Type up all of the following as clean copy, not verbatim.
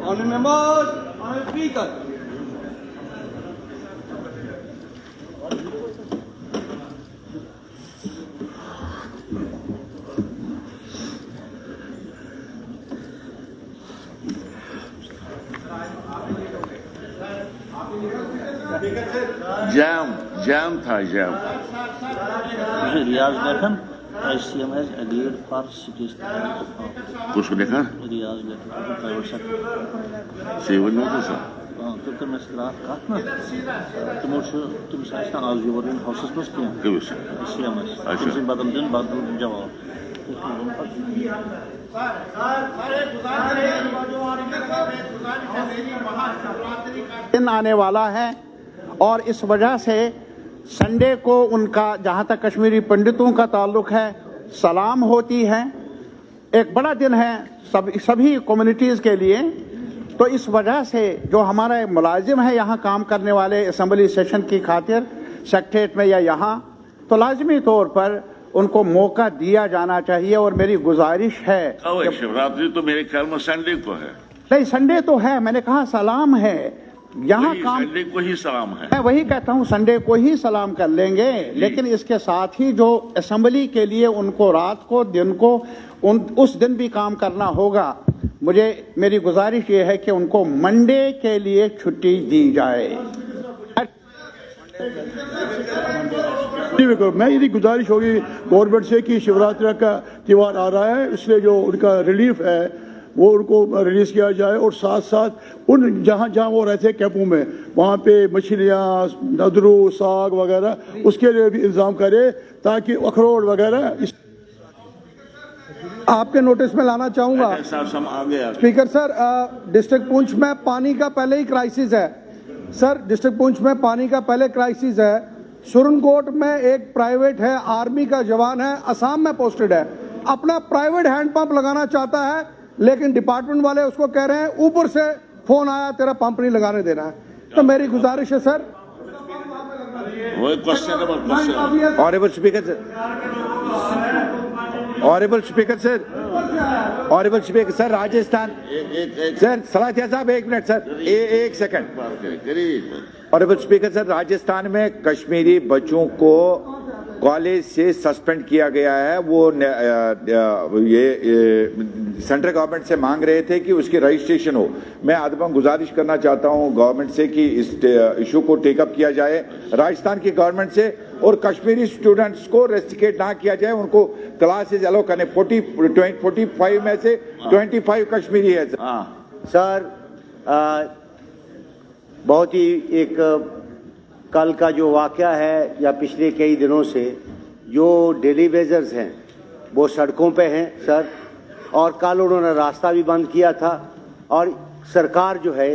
Honourable members, Honourable Speaker. Jam था jam. रियाज लेखन ICM has agreed for cities. कुछ लिखा? रियाज लेखन प्राइवेट सेक्टर. सेवन नोटिस है. तो तुम इसराफ का ना तुम साइंस आज यूरोपियन हाउसेस में किया. किस? ICM है. अच्छा. तुम बादम दिन बाद जवाब. दिन आने वाला है और इस वजह से संडे को उनका जहां तक कश्मीरी पंडितों का ताल्लुक है सलाम होती है। एक बड़ा दिन है सभी कम्युनिटीज़ के लिए। तो इस वजह से जो हमारे मुलाजिम है यहाँ काम करने वाले असेंबली सेशन की खातिर सेक्रेटेरिएट में या यहाँ, तो लाजमी तौर पर उनको मौका दिया जाना चाहिए। और मेरी गुजारिश है, शिवरात्रि तो मेरे ख्याल में संडे को है। नहीं, संडे तो है, मैंने कहा सलाम है यहाँ काम, संडे को ही सलाम है। मैं वही कहता हूँ संडे को ही सलाम कर लेंगे, लेकिन इसके साथ ही जो असेंबली के लिए उनको रात को दिन को उस दिन भी काम करना होगा। मेरी गुजारिश ये है कि उनको मंडे के लिए छुट्टी दी जाए। मेरी गुजारिश होगी गवर्नमेंट से कि शिवरात्रि का त्यौहार आ रहा है, इसलिए जो उनका रिलीफ है वो उनको रिलीज किया जाए। और साथ साथ उन जहाँ वो रहते हैं कैंपों में, वहाँ पे मछलियाँ, नदरू, साग वगैरह उसके लिए भी इंतजाम करे ताकि अखरोट वगैरह आपके नोटिस में लाना चाहूंगा। स्पीकर सर, डिस्ट्रिक्ट पुंछ में पानी का पहले ही क्राइसिस है। सर, डिस्ट्रिक्ट पुंछ में पानी का पहले क्राइसिस है। सुरनकोट में एक प्राइवेट है, आर्मी का जवान है, असम में पोस्टेड है, अपना प्राइवेट हैंडपंप लगाना चाहता है, लेकिन डिपार्टमेंट वाले उसको कह रहे हैं ऊपर से फोन आया तेरा पंप नहीं लगाने देना है। तो मेरी गुजारिश है सर, वही question number question Honorable Speaker, sir. Honorable Speaker, sir. Honorable Speaker, sir, Rajasthan एक सर सलाथिया साहब 1 मिनट सर, एक सेकंड. बात करिए ऑनरेबल स्पीकर सर, राजस्थान में कश्मीरी बच्चों को कॉलेज से सस्पेंड किया गया है. वो ये सेंट्रल गवर्नमेंट से मांग रहे थे कि उसकी रजिस्ट्रेशन हो. मैं अदबन गुजारिश करना चाहता हूं गवर्नमेंट से कि इस इशू को टेकअप किया जाए राजस्थान की गवर्नमेंट से, और कश्मीरी स्टूडेंट्स को रेस्ट्रिकेट ना किया जाए. उनको क्लासेज अलाउ करने. 45 में से 25 कश्मीरी है सर. सर बहुत ही एक कल का जो वाक़या है या पिछले कई दिनों से जो डेली वेजर्स हैं वो सड़कों पे हैं सर, और कल उन्होंने रास्ता भी बंद किया था और सरकार जो है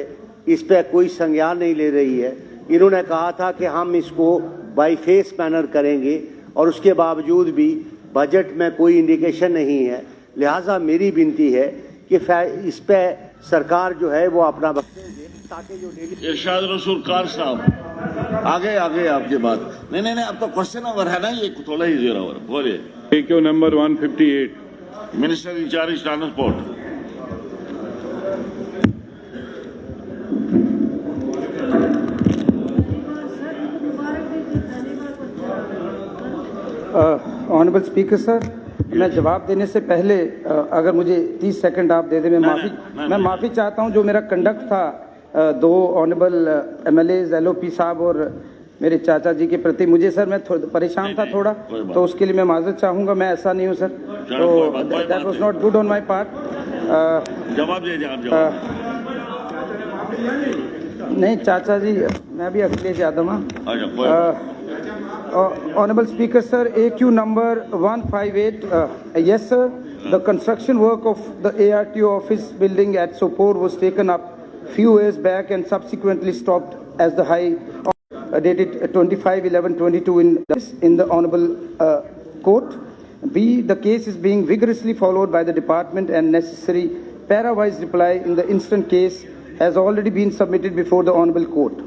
इस पे कोई संज्ञान नहीं ले रही है. इन्होंने कहा था कि हम इसको बाई फेस मैनर करेंगे और उसके बावजूद भी बजट में कोई इंडिकेशन नहीं है. लिहाजा मेरी विनती है कि इस पे सरकार जो है वो अपना वक्त दे ताकि जो डेली इरशाद रसूल कार साहब आगे आपकी बात. नहीं अब तो क्वेश्चन नंबर है ना, ये थोड़ा ही जीरो ओवर. बोलिए. Take you number 158. Minister incharge transport. Honourable speaker sir, मैं जवाब देने से पहले अगर मुझे 30 सेकंड आप दे दें, मैं माफ़ी चाहता हूं. जो मेरा कंडक्ट था दो ऑनरेबल MLAs LOP साहब और मेरे चाचा जी के प्रति, मुझे सर मैं परेशान था थोड़ा, तो उसके लिए मैं माजरत चाहूँगा. मैं ऐसा नहीं हूँ सर, तो that was not good on my part. जवाब दे नहीं चाचा जी, मैं भी अखिलेश यादव हूँ. Honorable Speaker, sir, AQ number 158. Yes, sir. The construction work of the ARTO office building at Sopore was taken up few years back and subsequently stopped as the high dated 25/11/22 in the Honorable Court. B. The case is being vigorously followed by the department and necessary para-wise reply in the instant case has already been submitted before the Honorable Court.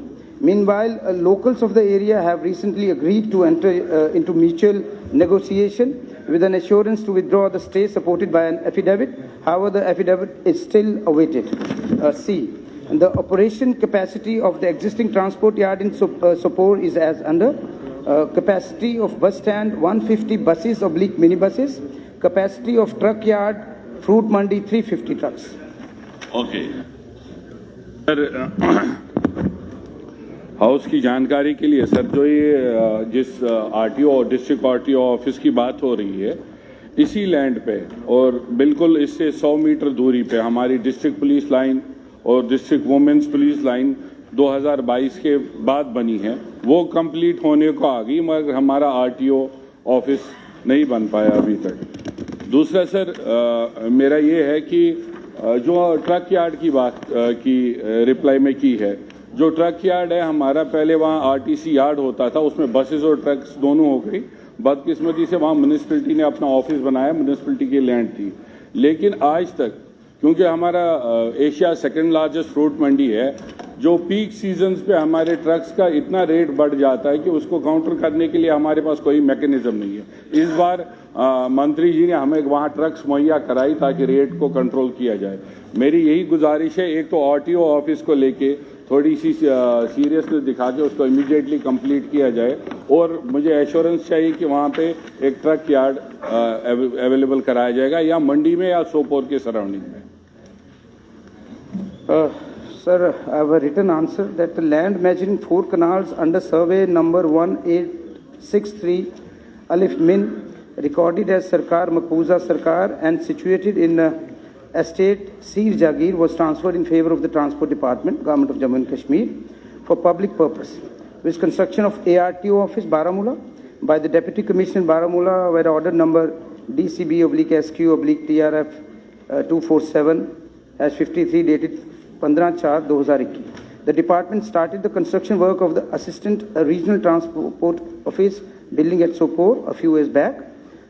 Meanwhile, locals of the area have recently agreed to enter into mutual negotiation with an assurance to withdraw the stay supported by an affidavit. However, the affidavit is still awaited. C. The operation capacity of the existing transport yard in Sopore is as under. Capacity of bus stand 150 buses / minibuses. Capacity of truck yard, fruit mandi 350 trucks. Okay. House की जानकारी के लिए sir, जो ये जिस RTO और district RTO office की बात हो रही है, इसी लैंड पे और बिल्कुल इससे 100 मीटर दूरी पे हमारी डिस्ट्रिक्ट पुलिस लाइन और डिस्ट्रिक्ट वुमेन्स पुलिस लाइन 2022 के बाद बनी है. वो कंप्लीट होने को आ गई, मगर हमारा RTO ऑफिस नहीं बन पाया अभी तक. दूसरा सर, मेरा ये है कि जो ट्रक यार्ड की बात की रिप्लाई में की है, जो ट्रक यार्ड है हमारा, पहले वहाँ RTC यार्ड होता था, उसमें बसेस और ट्रक्स दोनों हो गई. बदकिस्मती से वहाँ म्यूनिसिपैलिटी ने अपना ऑफिस बनाया, म्यूनिसिपैलिटी की लैंड थी. लेकिन आज तक, क्योंकि हमारा एशिया सेकंड लार्जेस्ट फ्रूट मंडी है, जो पीक सीजन्स पे हमारे ट्रक्स का इतना रेट बढ़ जाता है कि उसको काउंटर करने के लिए हमारे पास कोई मैकेनिज्म नहीं है. इस बार मंत्री जी ने हमें वहाँ ट्रक्स मुहैया कराई ताकि रेट को कंट्रोल किया जाए. मेरी यही गुजारिश है, एक तो RTO ऑफिस को लेके थोड़ी सी सीरियसनेस दिखा के उसको इमीडिएटली कंप्लीट किया जाए, और मुझे एश्योरेंस चाहिए कि वहाँ पे एक ट्रक यार्ड अवेलेबल कराया जाएगा, या मंडी में या सोपोर के सराउंडिंग में. Sir, I have a written answer that the land measuring 4 canals under survey number 1863 Alif Min, recorded as Sarkar Makuza Sarkar and situated in estate Seer Jagir, was transferred in favor of the Transport Department, Government of Jammu and Kashmir, for public purpose. With construction of ARTO office Baramulla by the Deputy Commissioner Baramulla, where order number DCB/SQ/TRF 247/53 dated 15/4/2021. The department started the construction work of the Assistant Regional Transport Office building at Sopore a few years back.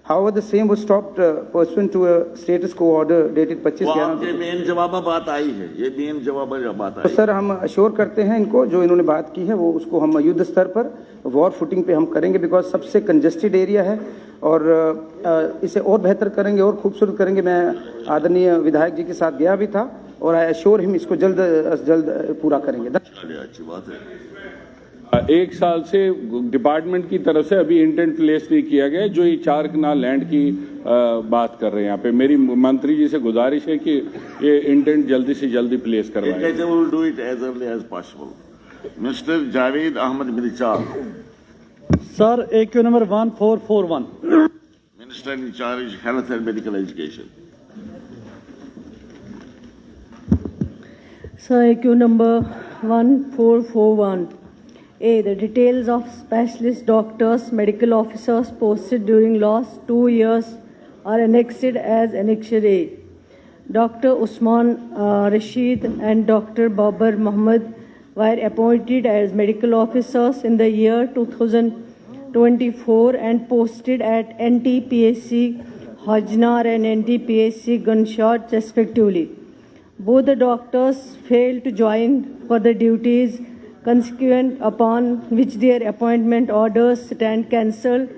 However, the same was stopped pursuant to a status quo order dated 25 वो 11। आपके main जवाब में बात आई है, ये main जवाब में बात तो आई। सर हम अश्योर करते हैं इनको, जो इन्होंने बात की है वो उसको हम युद्ध स्तर पर वॉर फुटिंग पे हम करेंगे, बिकॉज सबसे कंजेस्टेड एरिया है और इसे और बेहतर करेंगे और खूबसूरत करेंगे। मैं आदरणीय विधायक जी के साथ गया भी था और आई एश्योर हिम इसको जल्द अज जल्द पूरा करेंगे। चलिए, अच्छी बात है। एक साल से डिपार्टमेंट की तरफ से अभी इंटेंट प्लेस नहीं किया गया, जो ये 4 कनाल लैंड की बात कर रहे हैं यहाँ पे। मेरी मंत्री जी से गुजारिश है कि ये इंटेंट जल्दी से जल्दी प्लेस करवाएं। They will do it as early as possible. Mr. Javed Ahmed Milichar, sir AQ number 1441। Minister in charge Health and Medical Education. Sir, AQ number 1441. A. The details of specialist doctors, medical officers posted during last 2 years are annexed as Annexure A. Dr. Usman Rashid and Dr. Babar Muhammad were appointed as medical officers in the year 2024 and posted at NTPSC Hajnar and NTPSC Gunshot respectively. Both the doctors failed to join for the duties, consequent upon which their appointment orders stand cancelled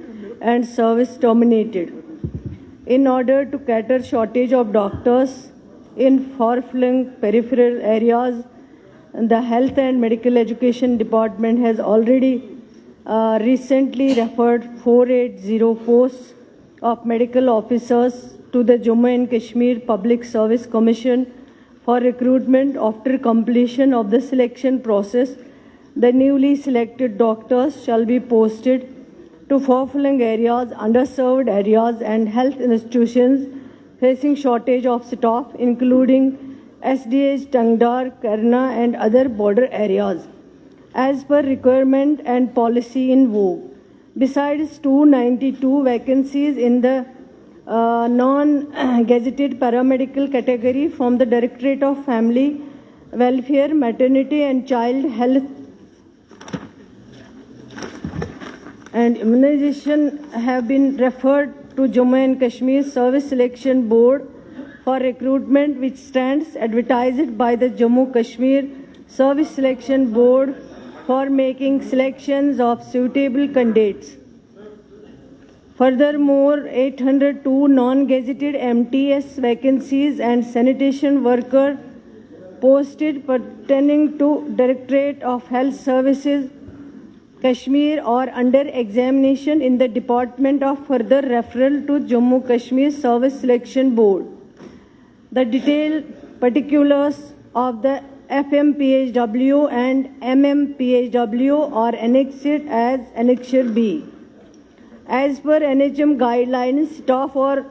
and service terminated. In order to cater shortage of doctors in far-flung peripheral areas, the Health and Medical Education Department has already recently referred 480 posts of medical officers to the Jammu and Kashmir Public Service Commission for recruitment. After completion of the selection process, the newly selected doctors shall be posted to far-flung areas, underserved areas and health institutions facing shortage of staff, including SDH, Tangdar, Karna and other border areas, as per requirement and policy in vogue. Besides 292 vacancies in the non-gazetted paramedical category from the Directorate of Family Welfare, Maternity and Child Health and Immunization have been referred to Jammu and Kashmir Service Selection Board for recruitment, which stands advertised by the Jammu Kashmir Service Selection Board for making selections of suitable candidates. Furthermore, 802 non-gazetted MTS vacancies and sanitation worker posted pertaining to Directorate of Health Services Kashmir are under examination in the department of further referral to Jammu Kashmir Service Selection Board. The detailed particulars of the FMPHW and MMPHW are annexed as Annexure B. As per NHM guidelines, staff are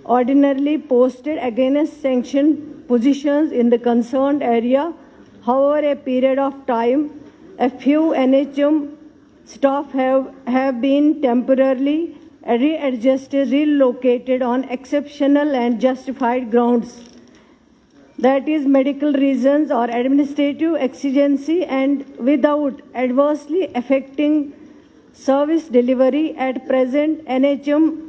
ordinarily posted against sanctioned positions in the concerned area. However, a period of time, a few NHM staff have been temporarily readjusted, relocated on exceptional and justified grounds. That is, medical reasons or administrative exigency, and without adversely affecting service delivery. At present, NHM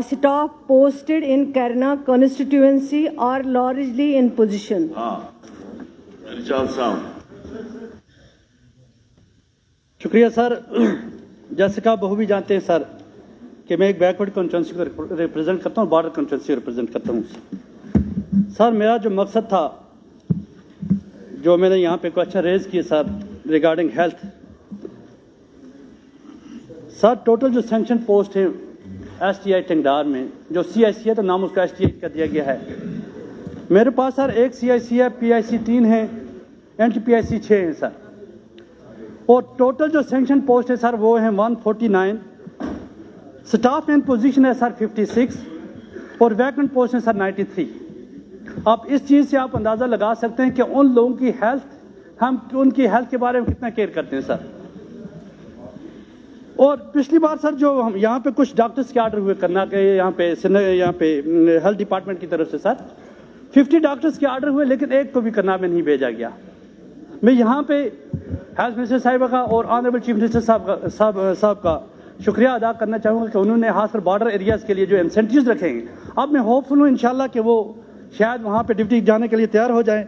staff posted in Karna constituency are largely in position. Richard Sound. शुक्रिया sir. जैसे कि आप बहु भी जानते हैं sir कि मैं एक बैकवर्ड कॉन्स्टिट्यूंसी को रिप्रेजेंट करता हूँ, बॉर्डर कॉन्स्टिट्यूंसी रिप्रेजेंट करता हूँ। सर मेरा जो मकसद था, जो मैंने यहाँ पे क्वेश्चन रेज किए sir regarding health, sir total जो सैंक्शन पोस्ट है STI टंगडार में, जो CIC है तो नाम उसका STI कर दिया गया है। मेरे पास सर एक CIC है, PIC 3 है, NTPIC 6 है सर, और टोटल जो सैंक्शन पोस्ट है सर वो है 149। स्टाफ इन पोजीशन है सर 56 और वैकेंट पोस्ट है सर 93। आप इस चीज़ से आप अंदाज़ा लगा सकते हैं कि उन लोगों की हेल्थ, हम उनकी हेल्थ के बारे में कितना केयर करते हैं सर। और पिछली बार सर जो हम यहाँ पे कुछ डॉक्टर्स के ऑर्डर हुए करना के यहाँ पे हेल्थ डिपार्टमेंट की तरफ से सर 50 डॉक्टर्स के ऑर्डर हुए, लेकिन एक को भी करना में नहीं भेजा गया। मैं यहाँ पे हेल्थ मिनिस्टर साहिबा का और ऑनरेबल चीफ मिनिस्टर साहब का शुक्रिया अदा करना चाहूँगा कि उन्होंने खासकर बॉर्डर एरियाज़ के लिए जो इंसेंटिव्स रखे हैं, अब मैं होपफुल हूँ इंशाल्लाह कि वो शायद वहाँ पे ड्यूटी जाने के लिए तैयार हो जाएं।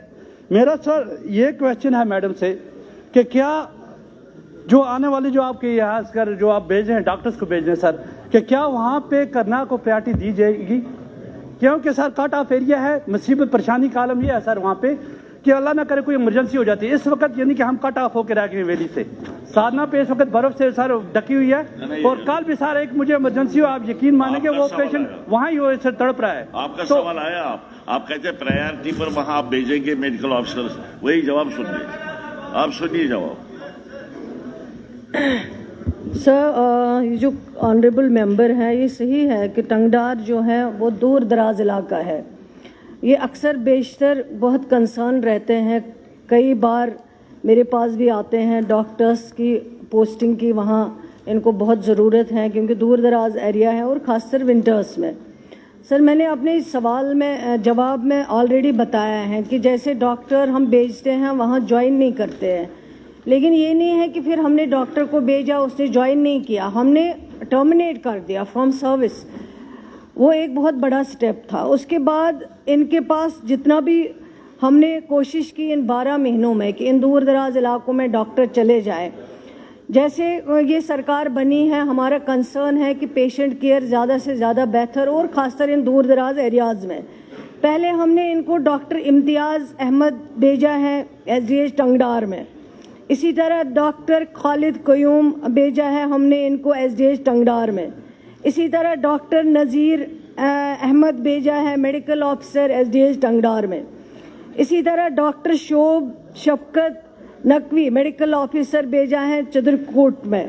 मेरा सर ये क्वेश्चन है मैडम से कि क्या जो आने वाले जो आपके यहाँ कर जो आप भेज रहे हैं डॉक्टर्स को भेज रहे हैं सर, कि क्या वहाँ पे करना को प्रायोरिटी दी जाएगी? क्योंकि सर कट ऑफ एरिया है, मुसीबत परेशानी का आलम ये है सर वहाँ पे कि अल्लाह ना करे कोई इमरजेंसी हो जाती है। इस वक्त यानी कि हम कट ऑफ होकर रह गए वैली से, साधना पे इस वक्त बर्फ से सर ढकी हुई है, और कल भी सर एक मुझे इमरजेंसी हो, आप यकीन मानेंगे वो पेशेंट वहाँ ही हो सर तड़प रहा है। आपका सवाल आया, आप कहते हैं प्रायोरिटी पर वहाँ आप भेजेंगे मेडिकल ऑफिसर्स, वही जवाब सुनिए, आप सुनिए जवाब। सर ये जो ऑनरेबल मेंबर है ये सही है कि टंगडार जो है वो दूर दराज इलाका है। ये अक्सर बेशतर बहुत कंसर्न रहते हैं, कई बार मेरे पास भी आते हैं डॉक्टर्स की पोस्टिंग की, वहाँ इनको बहुत ज़रूरत है क्योंकि दूर दराज एरिया है और ख़ासकर विंटर्स में। सर मैंने अपने इस सवाल में जवाब में ऑलरेडी बताया है कि जैसे डॉक्टर हम भेजते हैं वहाँ ज्वाइन नहीं करते हैं, लेकिन ये नहीं है कि फिर हमने डॉक्टर को भेजा उसने ज्वाइन नहीं किया, हमने टर्मिनेट कर दिया फ्रॉम सर्विस। वो एक बहुत बड़ा स्टेप था। उसके बाद इनके पास जितना भी हमने कोशिश की इन 12 महीनों में कि इन दूर दराज इलाकों में डॉक्टर चले जाएं, जैसे ये सरकार बनी है हमारा कंसर्न है कि पेशेंट केयर ज़्यादा से ज़्यादा बेहतर और ख़ासकर इन दूर दराज एरियाज़ में। पहले हमने इनको डॉक्टर इम्तियाज़ अहमद भेजा है SDH टंगडार में, इसी तरह डॉक्टर खालिद कयूम भेजा है हमने इनको SDH टंगडार में, इसी तरह डॉक्टर नज़ीर अहमद भेजा है मेडिकल ऑफिसर SDH टंगडार में, इसी तरह डॉक्टर शोब शफकत नकवी मेडिकल ऑफिसर भेजा है चित्रकूट में।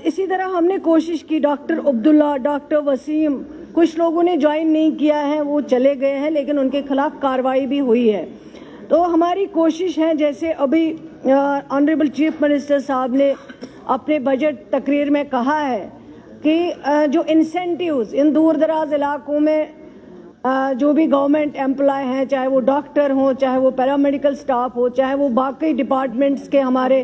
इसी तरह हमने कोशिश की डॉक्टर अब्दुल्ला, डॉक्टर वसीम, कुछ लोगों ने ज्वाइन नहीं किया है, वो चले गए हैं, लेकिन उनके खिलाफ कार्रवाई भी हुई है। तो हमारी कोशिश है, जैसे अभी ऑनरेबल चीफ मिनिस्टर साहब ने अपने बजट तकरीर में कहा है कि जो इंसेंटिव्स इन दूर दराज इलाकों में जो भी गवर्नमेंट एम्प्लॉय हैं, चाहे वो डॉक्टर हों, चाहे वो पैरामेडिकल स्टाफ हो, चाहे वो बाकी डिपार्टमेंट्स के हमारे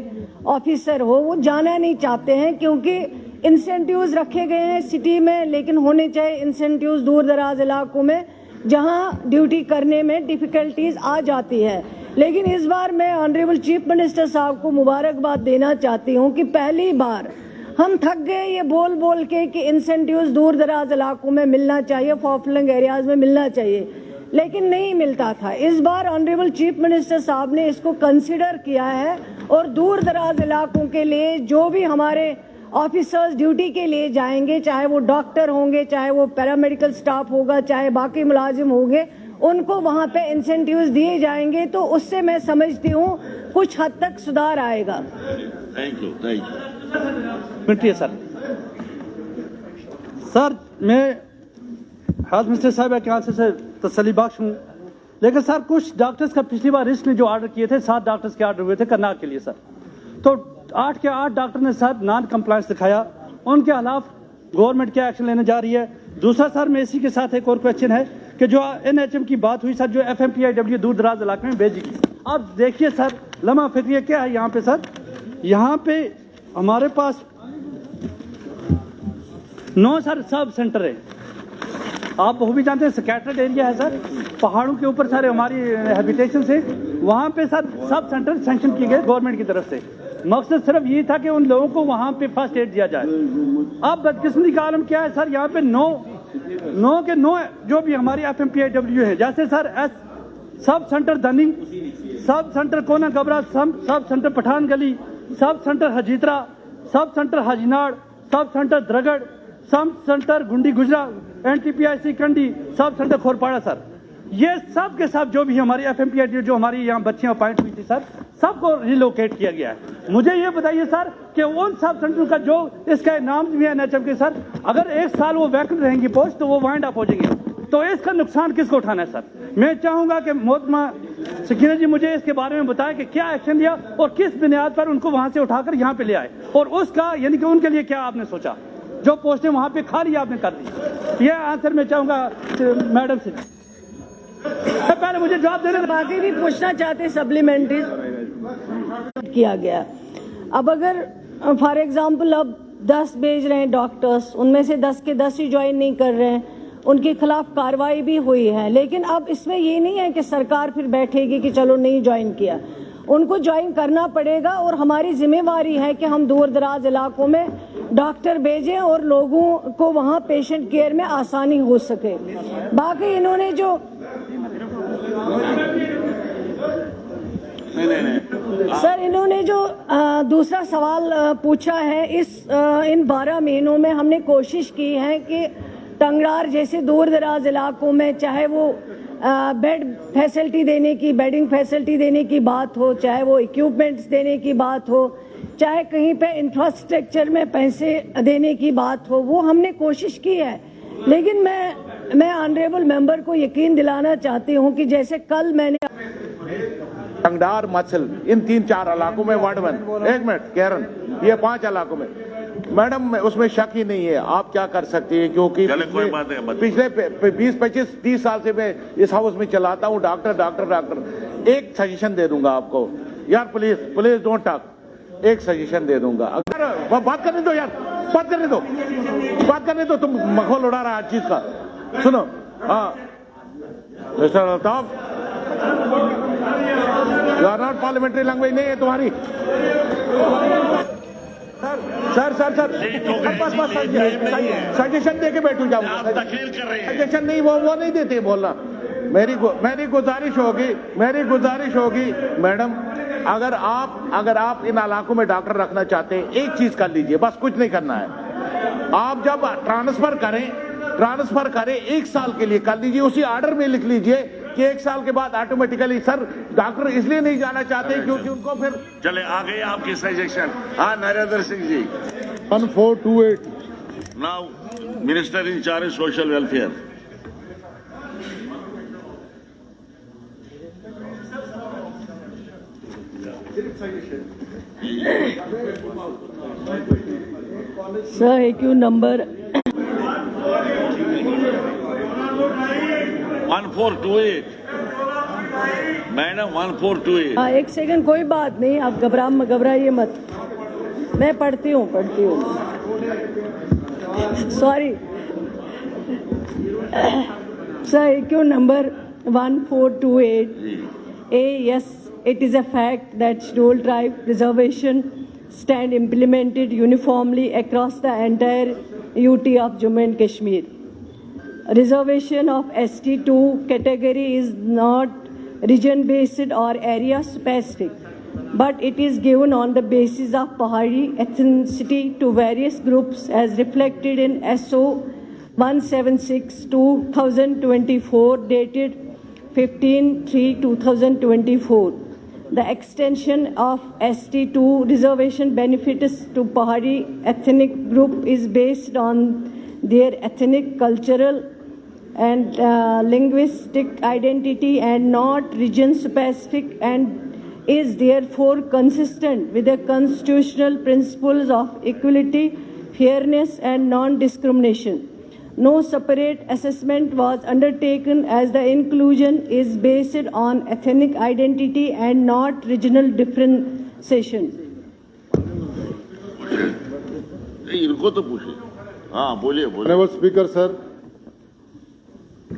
ऑफिसर हो, वो जाना नहीं चाहते हैं क्योंकि इंसेंटिव्स रखे गए हैं सिटी में, लेकिन होने चाहिए इंसेंटिव्स दूर दराज इलाकों में जहां ड्यूटी करने में डिफ़िकल्टीज आ जाती है। लेकिन इस बार मैं ऑनरेबल चीफ मिनिस्टर साहब को मुबारकबाद देना चाहती हूं कि पहली बार हम थक गए ये बोल बोल के कि इंसेंटिव्स दूर दराज इलाकों में मिलना चाहिए, फॉरफ्लंग एरियाज में मिलना चाहिए, लेकिन नहीं मिलता था। इस बार ऑनरेबल चीफ मिनिस्टर साहब ने इसको कंसिडर किया है और दूर दराज इलाकों के लिए जो भी हमारे ऑफिसर्स ड्यूटी के लिए जाएंगे, चाहे वो डॉक्टर होंगे, चाहे वो पैरामेडिकल स्टाफ होगा, चाहे बाकी मुलाजिम होंगे, उनको वहाँ पे इंसेंटिव्स दिए जाएंगे। तो उससे मैं समझती हूँ कुछ हद तक सुधार आएगा। Thank you, thank you. मिनटिए सर। सर मैं हेल्थ मिनिस्टर साहब के यहाँ से तसल्ली बख्श हूँ, लेकिन सर कुछ डॉक्टर्स का पिछली बार रिस्ट ने जो ऑर्डर किए थे, 7 डॉक्टर्स के ऑर्डर हुए थे करनाल के लिए सर, तो 8 के 8 डॉक्टर ने सर नॉन कंप्लायंस दिखाया, उनके खिलाफ गवर्नमेंट क्या एक्शन लेने जा रही है। दूसरा सर मैं इसी के साथ एक और क्वेश्चन है कि जो NHM की बात हुई सर, जो FMPIW दूर दराज इलाके में भेजेगी, अब देखिए सर लम्हा फिक्रिया क्या है यहाँ पे सर, यहाँ पे हमारे पास 9 सर सब सेंटर है, आप वो भी जानते हैं स्कैटर्ड एरिया है सर, पहाड़ों के ऊपर सारे हमारी हैबिटेशन से, वहाँ पे सर सब सेंटर सैंक्शन किए गए गवर्नमेंट की तरफ से। मकसद सिर्फ ये था कि उन लोगों को वहाँ पे फर्स्ट एड दिया जाए। अब बदकिस्मती का आलम क्या है सर, यहाँ पे 9 के 9 जो भी हमारी FMPIW है, जैसे सर सब सेंटर धनी, सब सेंटर कोना गबरा, सब सेंटर पठान गली, sub centre हजीतरा, sub centre Hajinar, sub centre द्रगड़, sub centre गुंडी गुजरा, NTPIC कंडी, सब सेंटर खोरपाड़ा सर, ये सब के सब जो भी हमारी FMPIW जो हमारी यहाँ बच्चियाँ अपॉइंट हुई थी सर, सबको रिलोकेट किया गया है। मुझे ये बताइए सर कि उन सब सेंटर का जो इसका नाम भी है NHM के सर, अगर 1 साल वो वैकेंट रहेंगी पोस्ट तो वो वाइंड अप हो जाएंगे, तो इसका नुकसान किसको उठाना है सर? मैं चाहूंगा कि मोहतरमा सकीना जी मुझे इसके बारे में बताएं कि क्या एक्शन लिया और किस बुनियाद पर उनको वहां से उठाकर यहाँ पे ले आए, और उसका यानी कि उनके लिए क्या आपने सोचा, जो पोस्टें वहां पे खाली आपने कर दी। यह आंसर मैं चाहूंगा मैडम से। पहले मुझे जवाब देने, बाकी भी पूछना चाहते सप्लीमेंट्री किया गया। अब अगर फॉर एग्जाम्पल अब 10 भेज रहे हैं डॉक्टर्स, उनमें से 10 के 10 ही ज्वाइन नहीं कर रहे हैं, उनके खिलाफ कार्रवाई भी हुई है। लेकिन अब इसमें ये नहीं है कि सरकार फिर बैठेगी कि चलो नहीं ज्वाइन किया, उनको ज्वाइन करना पड़ेगा और हमारी जिम्मेवारी है कि हम दूर दराज इलाकों में डॉक्टर भेजें और लोगों को वहाँ पेशेंट केयर में आसानी हो सके। बाकी इन्होंने जो सर इन्होंने जो दूसरा सवाल पूछा है, इन 12 महीनों में हमने कोशिश की है कि टंगड़ार जैसे दूर दराज इलाकों में चाहे वो बेड फैसिलिटी देने की, बेडिंग फैसिलिटी देने की बात हो, चाहे वो इक्विपमेंट्स देने की बात हो, चाहे कहीं पे इंफ्रास्ट्रक्चर में पैसे देने की बात हो, वो हमने कोशिश की है। लेकिन मैं ऑनरेबल मेंबर को यकीन दिलाना चाहती हूँ कि जैसे कल मैंने टंगडार, मत्सल, इन 3-4 इलाकों में वार्ड 1, एक मिनट केरन, ये 5 इलाकों में मैडम उसमें शक ही नहीं है। आप क्या कर सकती है, क्योंकि पिछले 20-25-30 साल से मैं इस हाउस में चलाता हूँ। डॉक्टर एक सजेशन दे दूंगा आपको यार, प्लीज डोंट टॉक, एक सजेशन दे दूंगा। अगर बात करने दो यार, बात करने दो, तुम मखौल उड़ा रहा है हर चीज का। सुनो, हाँ mister Altaf, you are not parliamentary language नहीं है तुम्हारी। सर सजेशन दे के बैठू जाऊंगा। सजेशन नहीं, वो नहीं देते बोलना। मेरी गुजारिश होगी मैडम, अगर आप इन इलाकों में डॉक्टर रखना चाहते हैं, एक चीज कर लीजिए, बस कुछ नहीं करना है। आप जब ट्रांसफर करें 1 साल के लिए कर लीजिए, उसी ऑर्डर में लिख लीजिए कि 1 साल के बाद ऑटोमेटिकली। सर डॉक्टर इसलिए नहीं जाना चाहते क्योंकि उनको फिर चले आ गए आपके सजेशन। हाँ Narendra Singh ji, 1428 now minister in charge social welfare. Sir AQ number 1428 madam, 1428। हाँ, एक सेकंड, कोई बात नहीं, आप घबराइए मत, मैं पढ़ती हूँ। Sorry sir, AQ number 1428 A, yes, it is a fact that scheduled tribe reservation stand implemented uniformly across the entire UT of Jammu and Kashmir. Reservation of ST2 category is not region-based or area-specific, but it is given on the basis of Pahari ethnicity to various groups as reflected in SO 176/2024 dated 15/3/2024. The extension of ST2 reservation benefits to Pahari ethnic group is based on their ethnic, cultural and linguistic identity and not region specific, and is therefore consistent with the constitutional principles of equality, fairness and non-discrimination. No separate assessment was undertaken as the inclusion is based on ethnic identity and not regional differentiation. इनको तो पूछे। हाँ बोलिए। Speaker sir,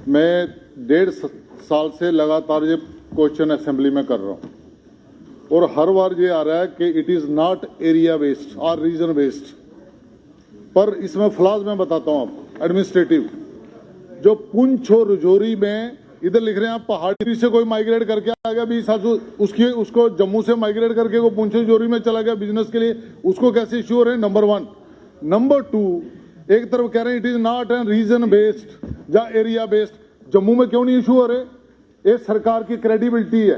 मैं 1.5 साल से लगातार ये क्वेश्चन असेंबली में कर रहा हूँ और हर बार ये आ रहा है कि it is not area based और रीजन बेस्ड। पर इसमें फ्लॉज मैं बताता हूँ आपको। एडमिनिस्ट्रेटिव जो पुंछ और रजौरी में इधर लिख रहे हैं, आप पहाड़ी से कोई माइग्रेट करके आ गया 20 साल, उसको जम्मू से माइग्रेट करके वो पुंछ रजौरी में चला गया बिजनेस के लिए, उसको कैसे इश्यू हो रहे हैं? नंबर 1। नंबर 2, एक तरफ कह रहे हैं it is not an region based या एरिया बेस्ड, जम्मू में क्यों नहीं इशू हो रहे? ये सरकार की क्रेडिबिलिटी है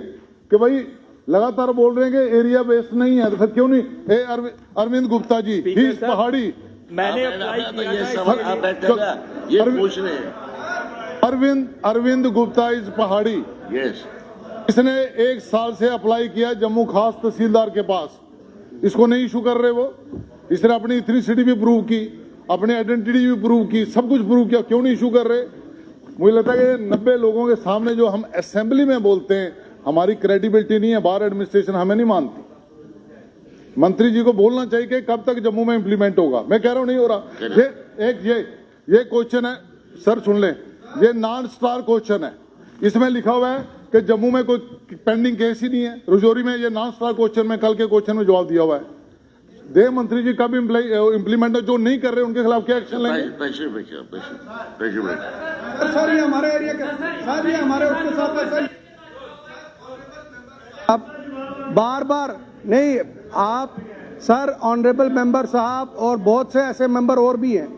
कि भाई लगातार बोल रहे हैं कि एरिया बेस्ड नहीं है, तो फिर क्यों नहीं? अरविंद गुप्ता जी, ही इज पहाड़ी। मैंने ये पूछ रहे हैं। अरविंद गुप्ता इज पहाड़ी। यस, इसने 1 साल से अप्लाई किया जम्मू खास तहसीलदार के पास, इसको नहीं इशू कर रहे वो। इसने अपनी इथनिसिटी भी प्रूव की, अपनी आइडेंटिटी भी प्रूव की, सब कुछ प्रूव किया, क्यों नहीं इशू कर रहे? मुझे लगता है कि 90 लोगों के सामने जो हम असेंबली में बोलते हैं, हमारी क्रेडिबिलिटी नहीं है, बाहर एडमिनिस्ट्रेशन हमें नहीं मानती। मंत्री जी को बोलना चाहिए कि कब तक जम्मू में इंप्लीमेंट होगा। मैं कह रहा हूं नहीं हो रहा। ये क्वेश्चन है सर, सुन ले, ये नॉन स्टार क्वेश्चन है। इसमें लिखा हुआ है कि जम्मू में कोई पेंडिंग केस ही नहीं है। रजौरी में ये नॉन स्टार क्वेश्चन में कल के क्वेश्चन में जवाब दिया हुआ है। दे मंत्री जी कब इंप्लीमेंट, जो नहीं कर रहे उनके खिलाफ क्या एक्शन लेंगे? सर ये हमारे एरिया का, सर ये हमारे उसके साथ है सर। अब बार बार नहीं, आप सर ऑनरेबल मेंबर साहब और बहुत से ऐसे मेंबर और भी हैं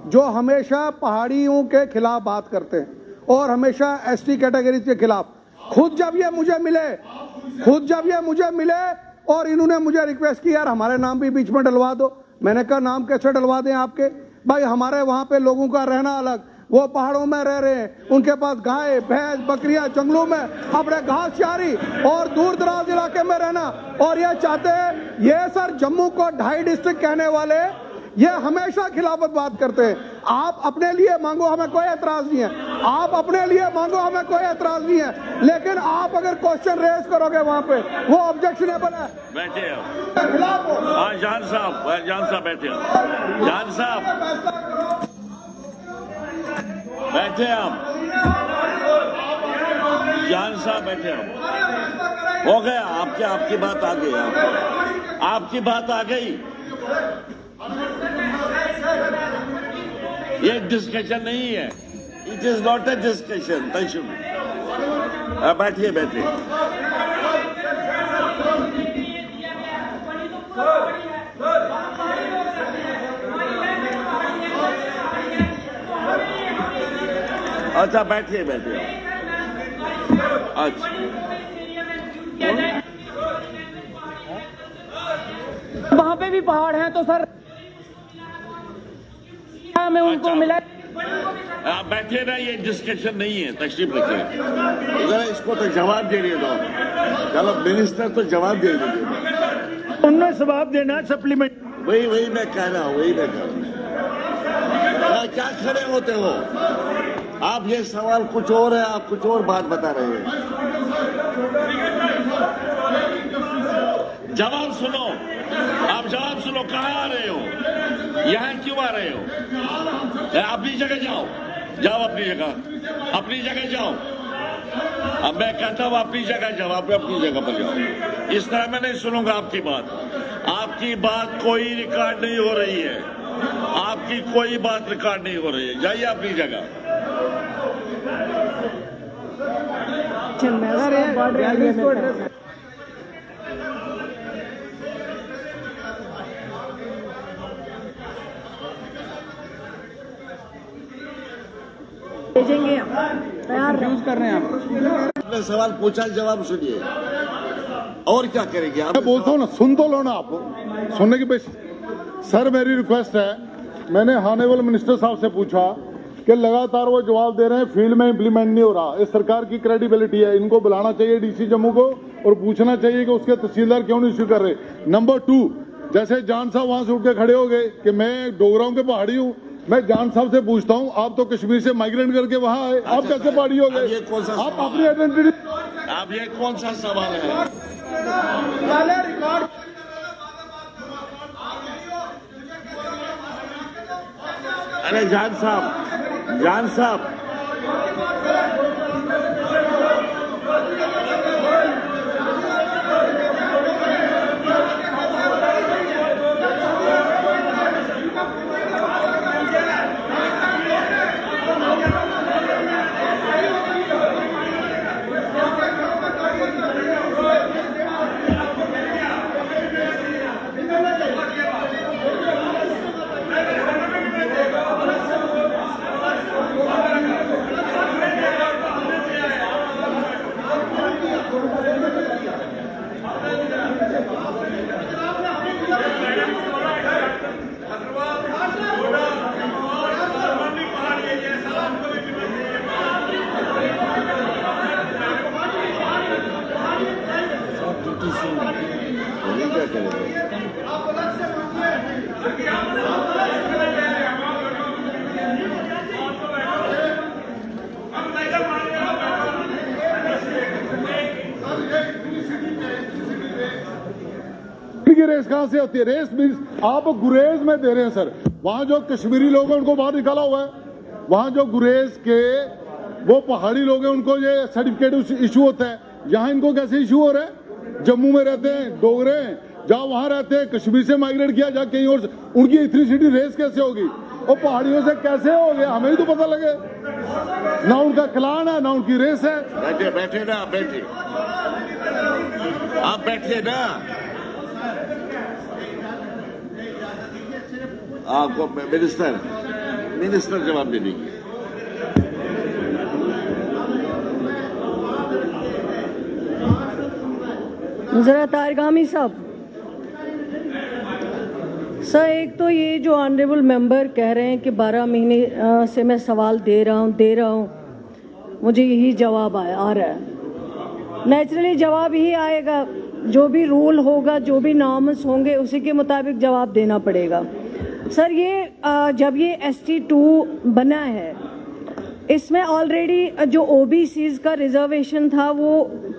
जो हमेशा पहाड़ियों के खिलाफ बात करते हैं और हमेशा एसटी कैटेगरी के खिलाफ। खुद जब ये मुझे मिले और इन्होंने मुझे रिक्वेस्ट की, यार हमारे नाम भी बीच में डलवा दो। मैंने कहा नाम कैसे डलवा दें आपके? भाई हमारे वहां पे लोगों का रहना अलग, वो पहाड़ों में रह रहे हैं, उनके पास गाय भैंस बकरियां जंगलों में अपने घास चारी और दूर दराज इलाके में रहना। और ये चाहते हैं, ये सर जम्मू को 2.5 डिस्ट्रिक्ट कहने वाले ये हमेशा खिलाफत बात करते हैं। आप अपने लिए मांगो, हमें कोई एतराज नहीं है, आप अपने लिए मांगो, हमें कोई एतराज नहीं है, लेकिन आप अगर क्वेश्चन रेज करोगे वहां पे वो ऑब्जेक्शनेबल है। बैठे खिलाफ हो। जान साहब बैठे, जान साहब बैठे, आप जान साहब बैठे, आप हो गया आपकी बात आ गई, आपकी बात आ गई। ये डिस्कशन नहीं है, it is not a discussion. बैठिए अच्छा बैठिए अच्छा वहाँ पे भी पहाड़ हैं तो सर हमें उनको मिला। आप बैठे ना, ये डिस्कशन नहीं है, तशरीफ रखिए जरा, इसको तो जवाब दे दो। चलो मिनिस्टर तो जवाब दे दीजिए, उन्हें जवाब देना सप्लीमेंट। वही मैं कह रहा हूँ, क्या खड़े होते हो आप? ये सवाल कुछ और है, आप कुछ और बात बता रहे हैं। जवाब सुनो, आप जवाब सुनो। कहाँ आ रहे हो? यहाँ क्यों आ रहे हो? अपनी जगह जाओ अपनी जगह जाओ। अब मैं कहता हूँ अपनी जगह जाओ, आप अपनी जगह पर जाओ। इस तरह मैं नहीं सुनूंगा आपकी बात कोई रिकॉर्ड नहीं हो रही है, आपकी कोई बात रिकॉर्ड नहीं हो रही है। जाइए अपनी जगह। भेजेंगे, तैयार कर रहे हैं आप। आपने सवाल पूछा, जवाब सुनिए, और क्या करेंगे आप? मैं बोलता हूँ ना, सुन तो लो ना, आप सुनने की बेस। सर मेरी रिक्वेस्ट है, मैंने हानेबल मिनिस्टर साहब से पूछा कि लगातार वो जवाब दे रहे हैं फील्ड में इंप्लीमेंट नहीं हो रहा। इस सरकार की क्रेडिबिलिटी है, इनको बुलाना चाहिए डीसी जम्मू को और पूछना चाहिए कि उसके तहसीलदार क्यों नहीं इश्यू कर रहे। नंबर 2, जैसे जान साहब वहां से उठ के खड़े हो गए कि मैं डोगराओं के पहाड़ी हूँ, मैं जान साहब से पूछता हूँ, आप तो कश्मीर से माइग्रेट करके वहां आए, आप कैसे पहाड़ी हो गए? आप अपनी आइडेंटिटी, आप ये कौन सा सवाल है? अरे जान साहब रेस कहाँ से होती है? रेस मीन्स आप गुरेज में दे रहे हैं सर। वहाँ जो कश्मीरी लोग हैं उनको बाहर निकाला हुआ है, वहाँ जो गुरेज के वो पहाड़ी लोग हैं उनको ये सर्टिफिकेट इशू होता है। यहाँ इनको कैसे इशू हो रहा है? जम्मू में रहते हैं डोगरे हैं, जहाँ वहाँ रहते हैं, कश्मीर से माइग्रेट किया जा कहीं और, उनकी इथनिसिटी रेस कैसे होगी? और पहाड़ियों से कैसे हो गया? हमें ही तो पता लगे। ना उनका क्लान है ना उनकी रेस है। बैठे बैठे ना, बैठे आप, बैठिए ना। आपको मिनिस्टर जवाब दे देंगे। जरा तारगामी साहब। सर, एक तो ये जो ऑनरेबल मेंबर कह रहे हैं कि 12 महीने से मैं सवाल दे रहा हूँ, मुझे यही जवाब आ रहा है। नेचुरली जवाब यही आएगा, जो भी रूल होगा, जो भी नॉर्म्स होंगे, उसी के मुताबिक जवाब देना पड़ेगा। सर, ये जब ये ST2 बना है, इसमें ऑलरेडी जो OBCs का रिजर्वेशन था वो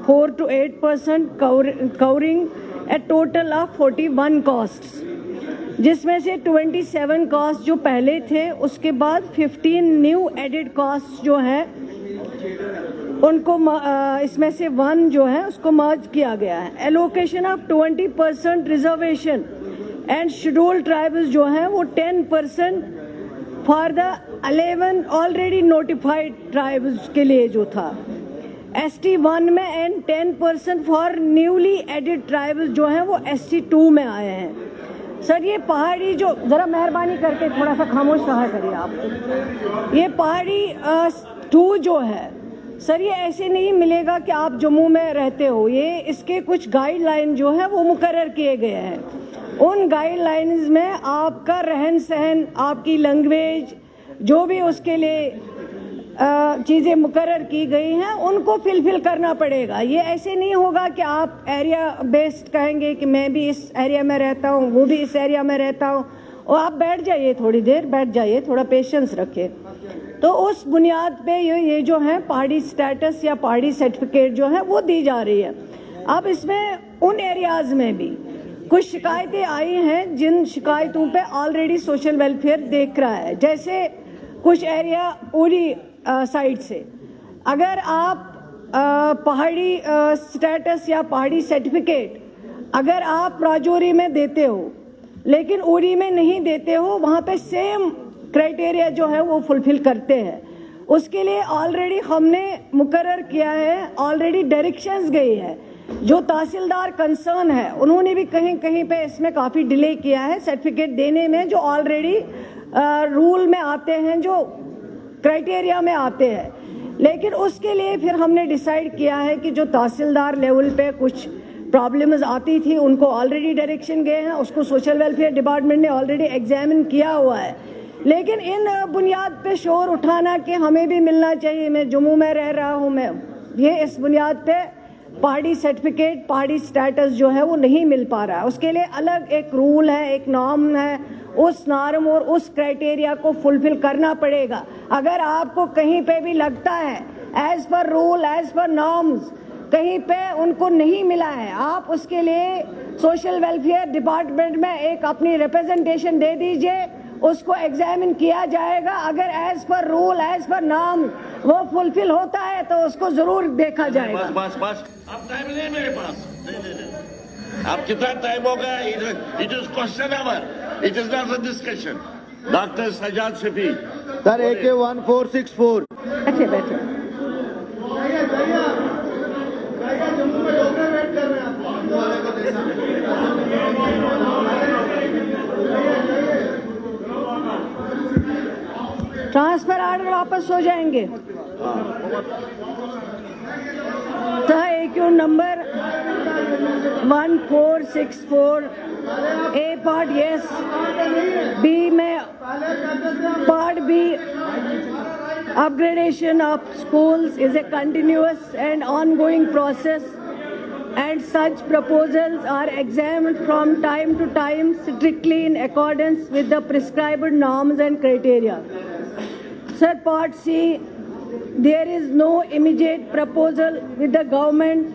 4 to 8% covering A total of 41 costs, जिसमें से 27 कॉस्ट जो पहले थे, उसके बाद 15 न्यू एडेड कॉस्ट जो है उनको इसमें से 1 जो है उसको मर्ज किया गया है। Allocation of 20% reservation and scheduled tribes जो है वो 10% for the 11 already notified tribes के लिए जो था ST1 में, and 10% for newly added tribes जो है वो ST2 में आए हैं। सर, ये पहाड़ी जो, जरा मेहरबानी करके थोड़ा सा खामोश रहा करिए आप। ये पहाड़ी 2 जो है सर, ये ऐसे नहीं मिलेगा कि आप जम्मू में रहते हो। ये इसके कुछ गाइडलाइन जो है वो मुकर्रर किए गए हैं। उन गाइडलाइंस में आपका रहन सहन, आपकी लैंग्वेज, जो भी उसके लिए चीज़ें मुकर्रर की गई हैं, उनको फिलफिल करना पड़ेगा। ये ऐसे नहीं होगा कि आप एरिया बेस्ड कहेंगे कि मैं भी इस एरिया में रहता हूँ, वो भी इस एरिया में रहता हूँ, और आप बैठ जाइए, थोड़ी देर बैठ जाइए, थोड़ा पेशेंस रखें। तो उस बुनियाद पे ये जो है पहाड़ी स्टेटस या पहाड़ी सर्टिफिकेट जो है वो दी जा रही है। अब इसमें उन एरियाज में भी कुछ शिकायतें आई हैं, जिन शिकायतों पे ऑलरेडी सोशल वेलफेयर देख रहा है। जैसे कुछ एरिया उरी साइड से, अगर आप पहाड़ी स्टेटस या पहाड़ी सर्टिफिकेट अगर आप राजौरी में देते हो लेकिन उरी में नहीं देते हो, वहाँ पे सेम क्राइटेरिया जो है वो फुलफिल करते हैं। उसके लिए ऑलरेडी हमने मुकर्रर किया है, ऑलरेडी डायरेक्शंस गई है। जो तहसीलदार कंसर्न है उन्होंने भी कहीं कहीं पे इसमें काफ़ी डिले किया है सर्टिफिकेट देने में, जो ऑलरेडी रूल में आते हैं, जो क्राइटेरिया में आते हैं। लेकिन उसके लिए फिर हमने डिसाइड किया है कि जो तहसीलदार लेवल पे कुछ प्रॉब्लम्स आती थी, उनको ऑलरेडी डायरेक्शन गए हैं, उसको सोशल वेलफेयर डिपार्टमेंट ने ऑलरेडी एग्जामिन किया हुआ है। लेकिन इन बुनियाद पे शोर उठाना कि हमें भी मिलना चाहिए, मैं जम्मू में रह रहा हूँ, मैं ये इस बुनियाद पे पहाड़ी सर्टिफिकेट, पहाड़ी स्टेटस जो है वो नहीं मिल पा रहा है। उसके लिए अलग एक रूल है, एक नॉर्म है, उस नॉर्म और उस क्राइटेरिया को फुलफिल करना पड़ेगा। अगर आपको कहीं पे भी लगता है एज पर रूल, एज पर नॉर्म्स कहीं पे उनको नहीं मिला है, आप उसके लिए सोशल वेलफेयर डिपार्टमेंट में एक अपनी रिप्रेजेंटेशन दे दीजिए, उसको एग्जामिन किया जाएगा। अगर as per rule, as per norm वो फुलफिल होता है तो उसको जरूर देखा जाएगा। बस अब टाइम नहीं मेरे पास, नहीं। अब कितना टाइम हो गया? It is question hour, it is not a discussion. Doctor Sajad Shafi sir, AK 1464। बैठे बैठे ट्रांसफर ऑर्डर वापस हो जाएंगे। AQ number 1464 A part yes, B में part B upgradation of schools is a continuous and ongoing process, and such proposals are examined from time to time strictly in accordance with the prescribed norms and criteria. Sir, Part C, there is no immediate proposal with the government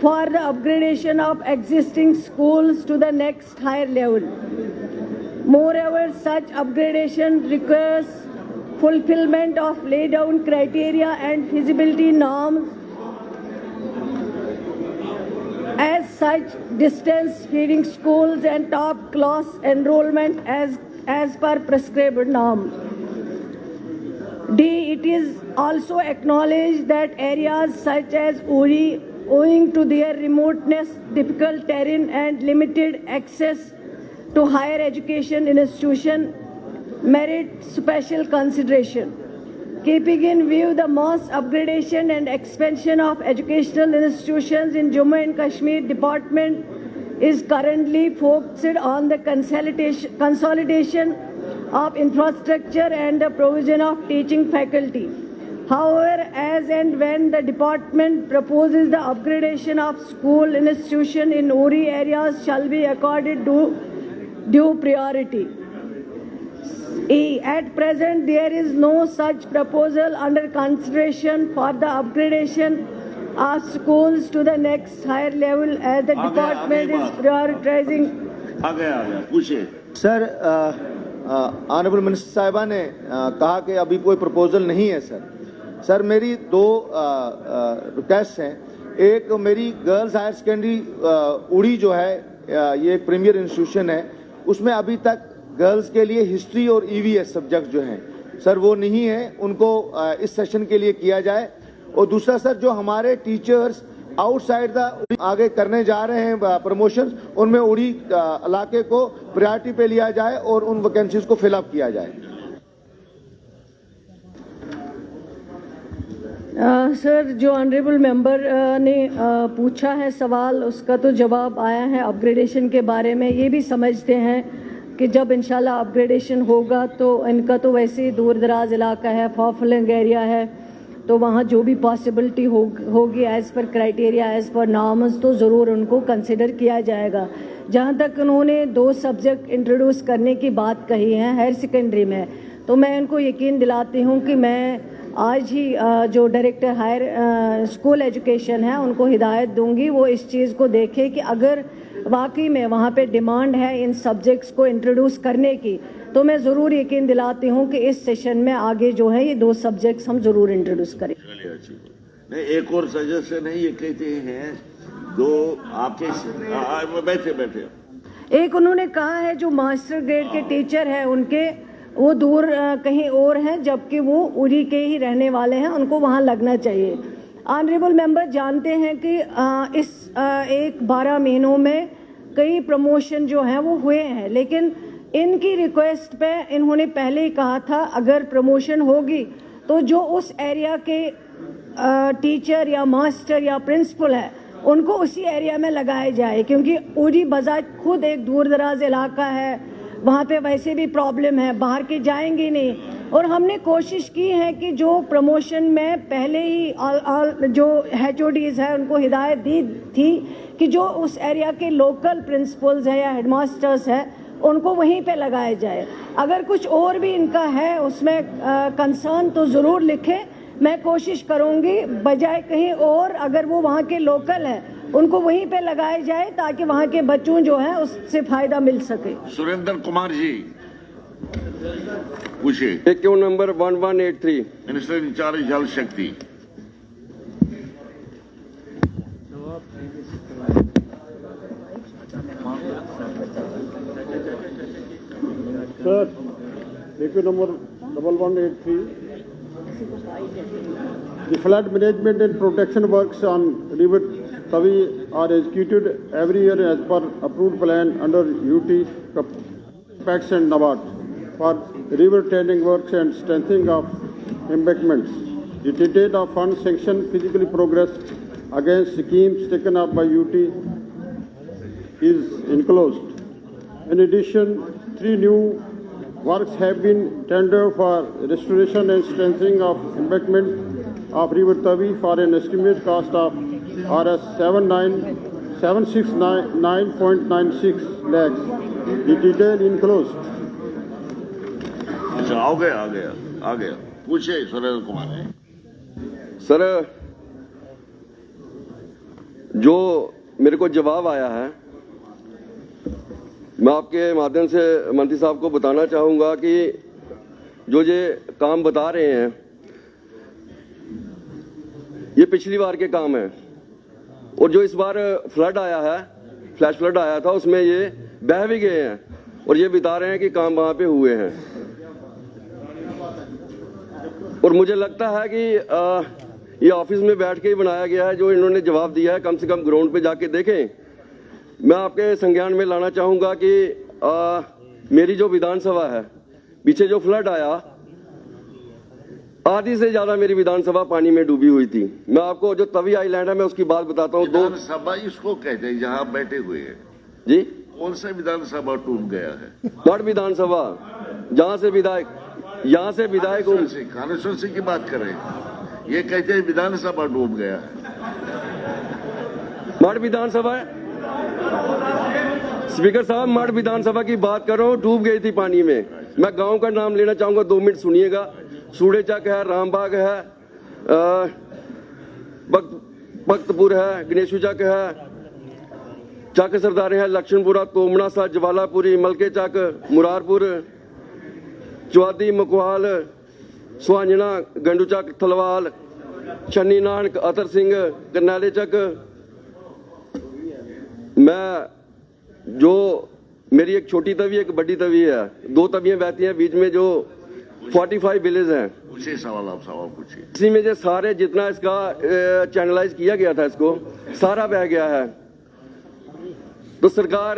for the upgradation of existing schools to the next higher level. Moreover, such upgradation requires fulfillment of laid down criteria and feasibility norms. As such, distance feeding schools and top class enrollment as per prescribed norms. D. It is also acknowledged that areas such as Uri, owing to their remoteness, difficult terrain and limited access to higher education institution, merit special consideration. Keeping in view the mass upgradation and expansion of educational institutions in Jammu and Kashmir, Department is currently focused on the consolidation of infrastructure and the provision of teaching faculty. However, as and when the department proposes the upgradation of school institution in Uri areas shall be accorded due priority. E. At present, there is no such proposal under consideration for the upgradation of schools to the next higher level as the department is prioritizing. आ गया पूछिए sir, honourable minister साहिबा ने कहा कि अभी कोई proposal नहीं है सर मेरी दो रिक्वेस्ट हैं। एक, मेरी गर्ल्स हायर सेकेंडरी उड़ी जो है ये एक प्रीमियर इंस्टीट्यूशन है, उसमें अभी तक गर्ल्स के लिए हिस्ट्री और ईवीएस सब्जेक्ट जो हैं सर वो नहीं है, उनको इस सेशन के लिए किया जाए। और दूसरा सर, जो हमारे टीचर्स आउटसाइड द आगे करने जा रहे हैं प्रमोशन, उनमें उड़ी इलाके को प्रायोरिटी पे लिया जाए और उन वैकेंसीज को फिलअप किया जाए। सर, जो ऑनरेबल मेंबर ने पूछा है सवाल, उसका तो जवाब आया है। अपग्रेडेशन के बारे में ये भी समझते हैं कि जब इंशाल्लाह अपग्रेडेशन होगा तो इनका तो वैसे ही दूर दराज इलाका है, फॉफलिंग एरिया है, तो वहाँ जो भी पॉसिबिलिटी होगी as per criteria, as per norms, तो ज़रूर उनको कंसिडर किया जाएगा। जहाँ तक उन्होंने 2 सब्जेक्ट इंट्रोड्यूस करने की बात कही है हायर सेकेंडरी में, तो मैं इनको यकीन दिलाती हूँ कि मैं आज ही जो डायरेक्टर हायर स्कूल एजुकेशन है उनको हिदायत दूंगी, वो इस चीज़ को देखे कि अगर वाकई में वहाँ पे डिमांड है इन सब्जेक्ट्स को इंट्रोड्यूस करने की, तो मैं ज़रूर यकीन दिलाती हूँ कि इस सेशन में आगे जो है ये 2 सब्जेक्ट्स हम ज़रूर इंट्रोड्यूस करें। नहीं, एक और सजेशन है, ये कहते हैं 2 आपके बैठे एक उन्होंने कहा है जो मास्टर ग्रेड के टीचर हैं उनके वो दूर कहीं और हैं, जबकि वो उरी के ही रहने वाले हैं, उनको वहाँ लगना चाहिए। ऑनरेबल मेंबर जानते हैं कि इस 12 महीनों में कई प्रमोशन जो हैं वो हुए हैं, लेकिन इनकी रिक्वेस्ट पे इन्होंने पहले ही कहा था अगर प्रमोशन होगी तो जो उस एरिया के टीचर या मास्टर या प्रिंसिपल है उनको उसी एरिया में लगाया जाए, क्योंकि उरी बाजार खुद एक दूर दराज इलाका है, वहाँ पे वैसे भी प्रॉब्लम है, बाहर के जाएंगे नहीं। और हमने कोशिश की है कि जो प्रमोशन में पहले ही जो HODs है उनको हिदायत दी थी कि जो उस एरिया के लोकल प्रिंसिपल्स है या हेडमास्टर्स है उनको वहीं पे लगाया जाए। अगर कुछ और भी इनका है उसमें कंसर्न तो ज़रूर लिखें, मैं कोशिश करूँगी बजाय कहीं और, अगर वो वहाँ के लोकल है उनको वहीं पे लगाया जाए ताकि वहाँ के बच्चों जो हैं उससे फायदा मिल सके। सुरेंद्र कुमार जी पूछिए। क्यों नंबर 1183 मिनिस्टर इंचार्ज जल शक्ति। सर, देखिए number 1183, the flood management and protection works on River Tavi are executed every year as per approved plan under UT, PACS and NABARD for river tending works and strengthening of embankments. The detail of fund sanction physically progress against schemes taken up by UT is enclosed. In addition, 3 new works have been tendered for restoration and strengthening of embankment of River Tavi for an estimated cost of Rs 769.96 lakhs. The detail enclosed. अच्छा, आ गया पूछिए Surendra Kumar. Sir, जो मेरे को जवाब आया है, मैं आपके माध्यम से मंत्री साहब को बताना चाहूँगा कि जो ये काम बता रहे हैं ये पिछली बार के काम है, और जो इस बार फ्लड आया है, फ्लैश फ्लड आया था, उसमें ये बह भी गए हैं और ये बता रहे हैं कि काम वहाँ पे हुए हैं। और मुझे लगता है कि ये ऑफिस में बैठ के ही बनाया गया है जो इन्होंने जवाब दिया है। कम से कम ग्राउंड पे जाके देखें। मैं आपके संज्ञान में लाना चाहूँगा कि मेरी जो विधानसभा है, पीछे जो फ्लड आया, आधी से ज्यादा मेरी विधानसभा पानी में डूबी हुई थी। मैं आपको जो तवी आइलैंड है मैं उसकी बात बताता हूँ। विधानसभा इसको कहते हैं जहाँ बैठे हुए हैं जी, कौन सा विधानसभा डूब गया है? गढ़ विधानसभा, जहाँ से विधायक, यहाँ से विधायक कॉन्स्टिट्यूंसी की बात करें, ये कहते हैं विधानसभा डूब गया है। मठ विधानसभा है स्पीकर साहब, मठ विधानसभा की बात कर रहा हूँ, डूब गई थी पानी में। मैं गांव का नाम लेना चाहूंगा, 2 मिनट सुनिएगा। सूड़ेचक है, रामबाग है, भक्तपुर है, गणेशू चक है, चक सरदारे है, लक्ष्मणपुरा, तोमना सा, ज्वालापुरी, मलके चक, मुरारपुर, चौदी, मकवाल, सुहांजना, गंडू चक, थलवाल, छन्नी नानक, अतर सिंह, करनाले चक। मैं जो मेरी एक छोटी तवी एक बड़ी तवी है, 2 तवियां बहती हैं, बीच में जो 45 विलेज हैं। पूछिए सवाल, आप सवाल पूछिए। इसी में जो सारे जितना इसका चैनलाइज किया गया था, इसको सारा बह गया है। तो सरकार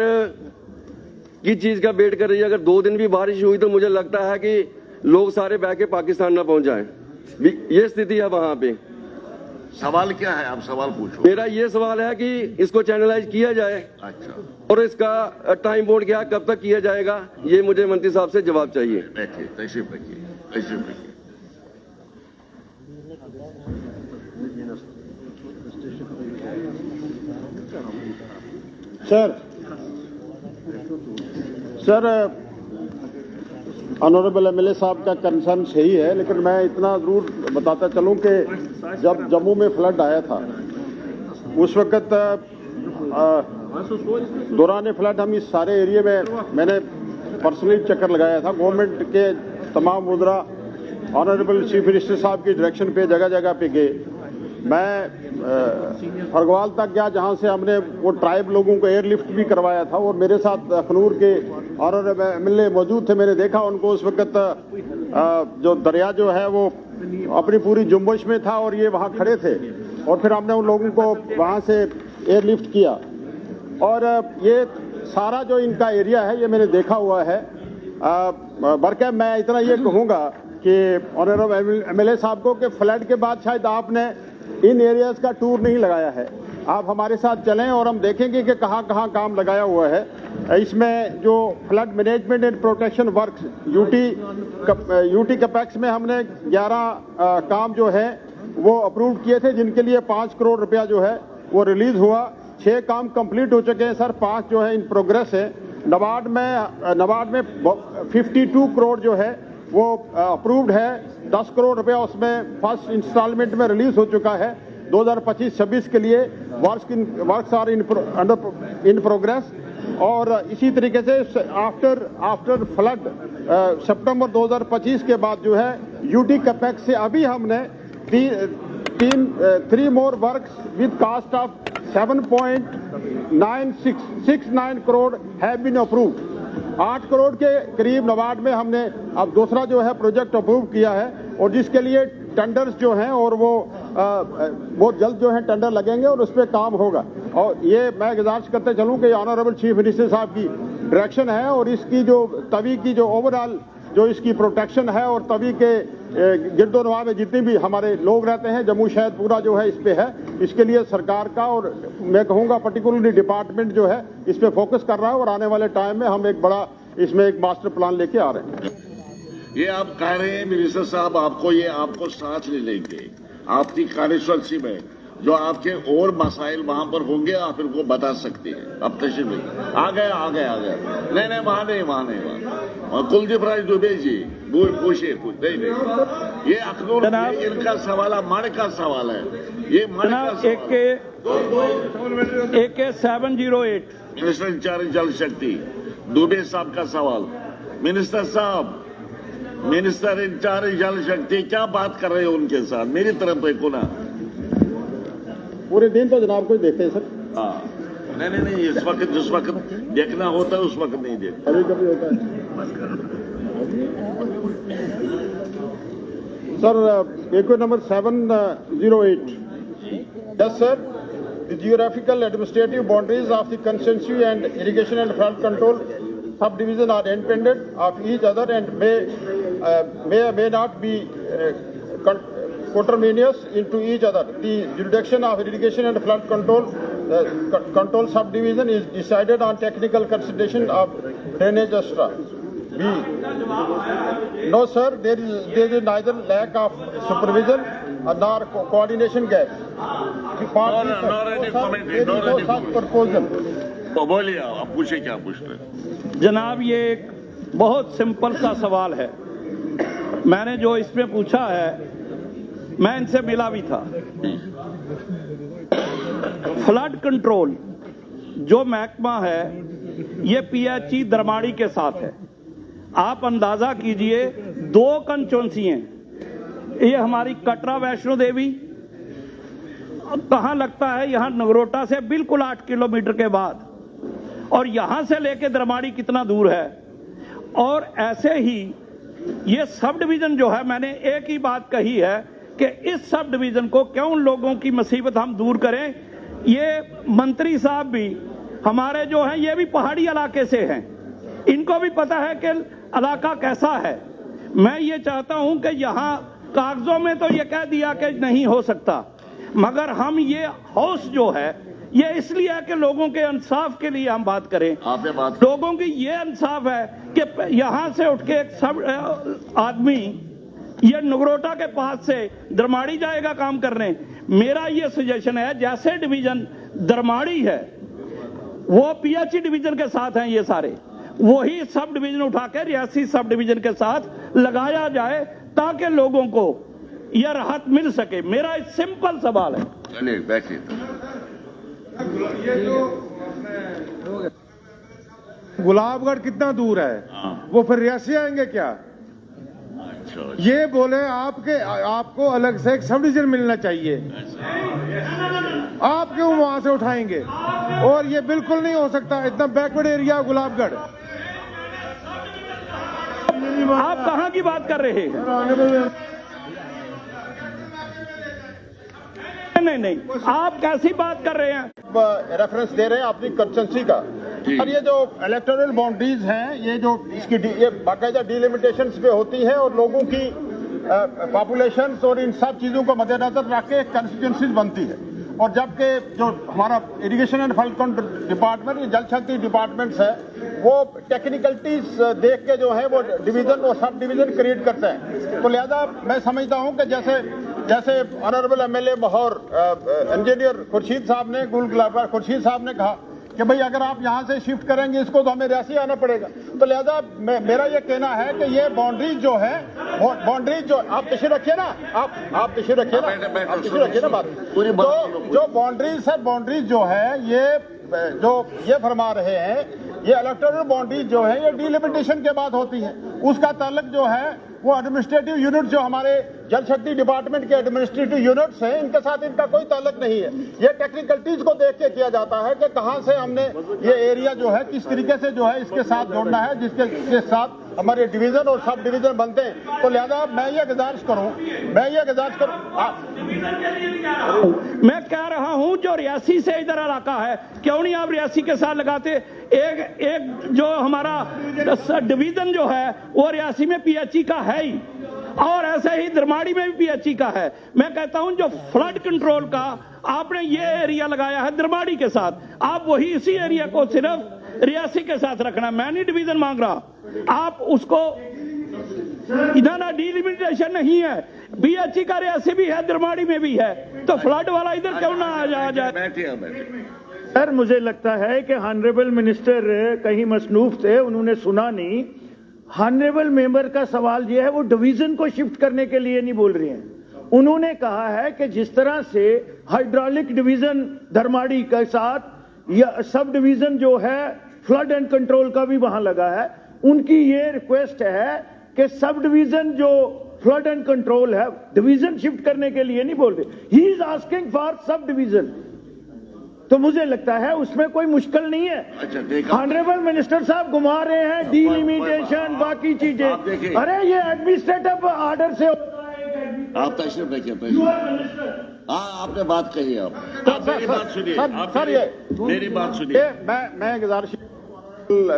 किस चीज का वेट कर रही है? अगर 2 दिन भी बारिश हुई तो मुझे लगता है कि लोग सारे बह के पाकिस्तान ना पहुंच जाएं। ये स्थिति है वहां पे। सवाल क्या है? आप सवाल पूछो। मेरा ये सवाल है कि इसको चैनलाइज किया जाए। अच्छा, और इसका टाइम बोर्ड क्या, कब तक किया जाएगा, ये मुझे मंत्री साहब से जवाब चाहिए। बैठिए, तशरीफ रखिए, तशरीफ रखिए। सर ऑनरेबल एमएलए साहब का कंसर्न सही है, लेकिन मैं इतना जरूर बताता चलूं कि जब जम्मू में फ्लड आया था उस वक्त दौरान फ्लड हम इस सारे एरिया में मैंने पर्सनली चक्कर लगाया था। गवर्नमेंट के तमाम मुद्रा ऑनरेबल चीफ मिनिस्टर साहब की डायरेक्शन पे जगह जगह पे गए। मैं फरगवाल तक गया जहां से हमने वो ट्राइब लोगों को एयरलिफ्ट भी करवाया था, और मेरे साथ अखनूर के ऑनरेबल एमएलए मौजूद थे। मैंने देखा उनको उस वक्त जो दरिया जो है वो अपनी पूरी जुम्बश में था और ये वहां खड़े थे, और फिर हमने उन लोगों को वहां से एयरलिफ्ट किया। और ये सारा जो इनका एरिया है ये मैंने देखा हुआ है। बल्कि मैं इतना ये कहूँगा कि ऑनरेबल एमएलए साहब को कि फ्लड के बाद शायद आपने इन एरियाज का टूर नहीं लगाया है। आप हमारे साथ चलें और हम देखेंगे कि कहाँ कहाँ काम लगाया हुआ है। इसमें जो flood management and protection work UT capex में हमने 11 काम जो है वो अप्रूव किए थे, जिनके लिए 5 करोड़ रुपया जो है वो रिलीज हुआ। 6 काम कंप्लीट हो चुके हैं सर, 5 जो है इन प्रोग्रेस है। नबार्ड में 52 करोड़ जो है वो अप्रूव्ड है। 10 करोड़ रुपया उसमें फर्स्ट इंस्टॉलमेंट में रिलीज हो चुका है। 2025-26 के लिए वर्क्स आर इन प्रोग्रेस। और इसी तरीके से आफ्टर फ्लड सितंबर 2025 के बाद जो है यूटी कैपेक्स से अभी हमने 3 more works with cost of 7.69 crore have been approved. 8 crore के करीब नबार्ड में हमने अब दूसरा जो है प्रोजेक्ट अप्रूव किया है, और जिसके लिए टेंडर्स जो हैं और वो बहुत जल्द जो है टेंडर लगेंगे और उस पर काम होगा। और ये मैं गुजारिश करते चलूं कि ऑनरेबल चीफ मिनिस्टर साहब की डायरेक्शन है, और इसकी जो तवी की जो ओवरऑल जो इसकी प्रोटेक्शन है और तवी के गिरदोनवा में जितने भी हमारे लोग रहते हैं, जम्मू शहर पूरा जो है इस पे है। इसके लिए सरकार का और मैं कहूँगा पर्टिकुलरली डिपार्टमेंट जो है इस पे फोकस कर रहा है, और आने वाले टाइम में हम एक बड़ा इसमें एक मास्टर प्लान लेके आ रहे हैं। ये आप कह रहे हैं मिनिस्टर साहब आपको साथ ले लेंगे आपकी कॉन्स्टिट्यूंसी में, जो आपके और मसाइल वहां पर होंगे आप इनको बता सकते हैं। अब तशरीफ नहीं आ गया नहीं वहां नहीं और कुलदीप राज दुबे जी पूछिए नहीं ये अखनूर इनका सवाल है, मण का सवाल है, ये मण का AK 708 मिनिस्टर इंचार्ज जल शक्ति दुबे साहब का सवाल। मिनिस्टर साहब, मिनिस्टर इंचार्ज जल शक्ति क्या बात कर रहे हो उनके साथ? मेरी तरफ देखो ना। पूरे दिन तो जनाब को देखते हैं सर। हाँ नहीं इस वक्त जिस वक्त देखना होता है उस वक्त नहीं देखते। कभी कभी होता है sir. AK number 708। Yes sir, the geographical administrative boundaries of the constituency and irrigation and flood control subdivision are independent of each other and may not be coterminous into each other. The jurisdiction of irrigation and flood control subdivision is decided on technical consideration of drainage extra. B. No sir, there is neither lack of supervision nor coordination gap. No such proposal. तो बोलिए आप पूछे क्या पूछ रहे? जनाब ये एक बहुत सिंपल सा सवाल है। मैंने जो इसमें पूछा है मैं इनसे मिला भी था। फ्लड कंट्रोल जो महकमा है ये PHE दरमाड़ी के साथ है। आप अंदाजा कीजिए 2 कंस्टिट्यूएंसी हैं, ये हमारी कटरा वैष्णो देवी कहाँ लगता है, यहाँ नगरोटा से बिल्कुल 8 किलोमीटर के बाद, और यहां से लेके दरमाड़ी कितना दूर है। और ऐसे ही ये सब डिवीजन जो है, मैंने एक ही बात कही है कि इस सब डिवीजन को क्यों लोगों की मुसीबत हम दूर करें। ये मंत्री साहब भी हमारे जो हैं ये भी पहाड़ी इलाके से हैं, इनको भी पता है कि इलाका कैसा है। मैं ये चाहता हूं कि यहाँ कागजों में तो ये कह दिया कि नहीं हो सकता, मगर हम ये हाउस जो है ये इसलिए है कि लोगों के इंसाफ के लिए हम बात करें। लोगों की ये इंसाफ है कि यहाँ से उठ के एक सब आदमी ये नगरोटा के पास से दरमाड़ी जाएगा काम करने। मेरा ये सजेशन है, जैसे डिवीजन दरमाड़ी है वो PHE डिवीजन के साथ हैं, ये सारे वही सब डिवीजन उठा के रियासी सब डिवीजन के साथ लगाया जाए ताकि लोगों को यह राहत मिल सके। मेरा एक सिंपल सवाल है। चलिए बैठिए। गुलाबगढ़ कितना दूर है? वो फिर रियासी आएंगे क्या? ये बोले आपको अलग से एक सब डिवीजन मिलना चाहिए, आप क्यों वहां से उठाएंगे? और ये बिल्कुल नहीं हो सकता, इतना बैकवर्ड एरिया गुलाबगढ़। आप कहां की बात कर रहे हैं? नहीं, आप कैसी बात कर रहे हैं? रेफरेंस दे रहे हैं अपनी कंस्टिट्यूंसी का। और ये जो इलेक्टोरल बाउंड्रीज हैं, ये जो इसकी ये बाकायदा डिलिमिटेशंस पे होती है और लोगों की पॉपुलेशंस और इन सब चीजों को मद्देनजर रख के कंस्टिट्यूंसीज बनती है। और जबकि जो हमारा इरिगेशन एंड फ्लड डिपार्टमेंट, ये जल शक्ति डिपार्टमेंट्स है, वो टेक्निकलिटीज देख के जो है वो डिवीजन और सब डिवीजन क्रिएट करते हैं। तो लिहाजा मैं समझता हूं कि जैसे honourable MLA Lahore engineer Khurshid साहब ने खुर्शीद साहब ने कहा कि भाई अगर आप यहाँ से शिफ्ट करेंगे इसको तो हमें रियासी आना पड़ेगा। तो लिहाजा मेरा ये कहना है कि ये बाउंड्रीज जो है, बाउंड्रीज जो आप तशरीफ रखिए ना, आप तशरीफ रखिए ना, आप तशरीफ रखिए ना बात। तो जो बाउंड्रीज है, बाउंड्रीज जो है ये फरमा रहे हैं, ये इलेक्टोरल बाउंड्रीज जो है ये डिलिमिटेशन के बाद होती है। उसका ताल्लुक जो है वो एडमिनिस्ट्रेटिव यूनिट जो हमारे जल शक्ति डिपार्टमेंट के एडमिनिस्ट्रेटिव यूनिट्स हैं, इनके साथ इनका कोई ताल्लुक नहीं है। ये टेक्निकलिटीज को देख के किया जाता है कि कहां से हमने ये एरिया जो है किस तरीके से जो है इसके साथ जोड़ना है, जिसके साथ हमारे डिवीजन और सब डिवीजन बनते हैं। तो लिहाजा मैं ये गुजारिश करूं मैं कह रहा हूं जो रियासी से इधर इलाका है, क्यों नहीं आप रियासी के साथ लगाते? एक जो हमारा डिवीजन जो है वो रियासी में PHE का है ही, और ऐसे ही दरमाड़ी में भी PHE का है। मैं कहता हूं जो फ्लड कंट्रोल का आपने ये एरिया लगाया है दरमाड़ी के साथ, आप वही इसी एरिया को सिर्फ रियासी के साथ रखना। मैं नहीं डिवीजन मांग रहा, आप उसको ना डिलिमिटेशन नहीं है। BHE का रियासी भी है, दरमाड़ी में भी है, तो फ्लड वाला इधर क्यों ना आ जाए? बैठिए। सर मुझे लगता है कि हॉनरेबल मिनिस्टर कहीं मसरूफ थे, उन्होंने सुना नहीं। हॉनरेबल मेंबर का सवाल यह है, वो डिवीजन को शिफ्ट करने के लिए नहीं बोल रहे हैं। उन्होंने कहा है कि जिस तरह से हाइड्रोलिक डिवीजन धर्माड़ी के साथ या सब डिवीजन जो है फ्लड एंड कंट्रोल का भी वहां लगा है, उनकी ये रिक्वेस्ट है कि सब डिवीजन जो फ्लड एंड कंट्रोल है डिवीजन शिफ्ट करने के लिए नहीं बोल रहे। He is asking for sub division. तो मुझे लगता है उसमें कोई मुश्किल नहीं है। अच्छा, ऑनरेबल मिनिस्टर साहब घुमा रहे हैं डीलिमिटेशन बाकी चीजें। अरे ये एडमिनिस्ट्रेटिव ऑर्डर से आप तशरीफ रखिए। हाँ, आपने बात कही। आप मेरी बात सुनिए। मेरी बात सुनिए। मैं गुजारिश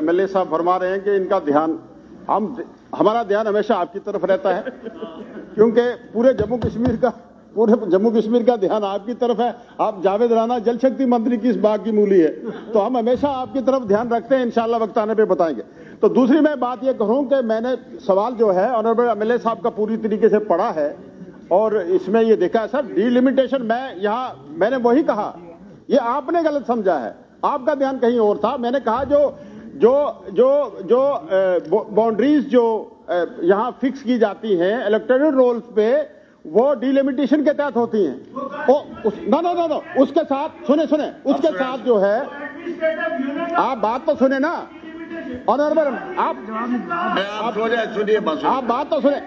MLA साहब फरमा रहे हैं कि इनका ध्यान हमारा ध्यान हमेशा आपकी तरफ रहता है, क्योंकि पूरे जम्मू कश्मीर का ध्यान आपकी तरफ है। आप जावेद राणा जल शक्ति मंत्री की इस बाग की मूली है, तो हम हमेशा आपकी तरफ ध्यान रखते हैं। इंशाल्लाह वक्त आने पे बताएंगे। तो दूसरी मैं बात ये कहूं कि मैंने सवाल जो है ऑनरेबल MLA साहब का पूरी तरीके से पढ़ा है और इसमें ये देखा है सर डिलिमिटेशन। मैंने वही कहा, ये आपने गलत समझा है, आपका ध्यान कहीं और था। मैंने कहा जो बाउंड्रीज जो यहाँ फिक्स की जाती हैं इलेक्टोरल रोल्स पे, वो डिलिमिटेशन के तहत होती हैं। ना उसके साथ सुने उसके साथ जो है, आप बात तो सुने ना ऑनरेबल, आप बात तो सुने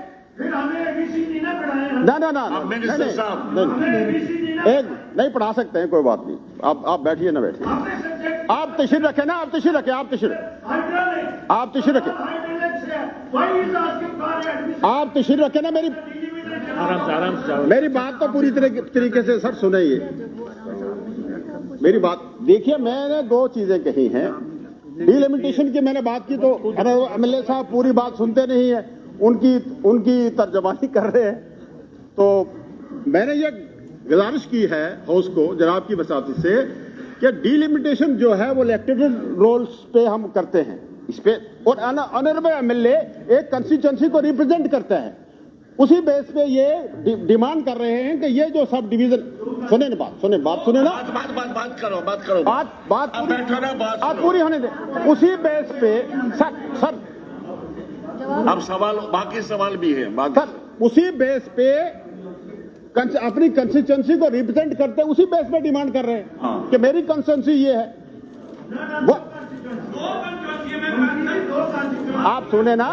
नहीं पढ़ा सकते हैं, कोई बात नहीं। आप बैठिए ना बैठिए, आप तशरीफ रखें ना, आप तशरीफ रखें, आप तशरीफ रखें ना। मेरी बात तो पूरी तरीके से सर सुनिए मेरी बात। देखिए मैंने दो चीजें कही हैं। डिलिमिटेशन की मैंने बात की तो MLA साहब पूरी बात सुनते नहीं है, उनकी तर्जमानी कर रहे हैं। तो मैंने ये गुजारिश की है हाउस को जनाब की वसात से कि डिलिमिटेशन जो है वो इलेक्टोरल रोल्स पे हम करते हैं इस पे, और ऑनरेबल MLA एक कंस्टिट्यूएंसी को रिप्रेजेंट करते हैं। उसी बेस पे ये डिमांड कर रहे हैं कि ये जो सब डिवीजन सुने ना, बात सुने ना, बात पूरी होने दे। उसी बेस पे सर अब सवाल, बाकी सवाल भी है सर, उसी बेस पे अपनी कंस्टिट्यूएंसी को रिप्रेजेंट करते हैं, उसी बेस पे डिमांड कर रहे हैं कि मेरी कंस्टिट्यूएंसी ये है। आप सुने ना,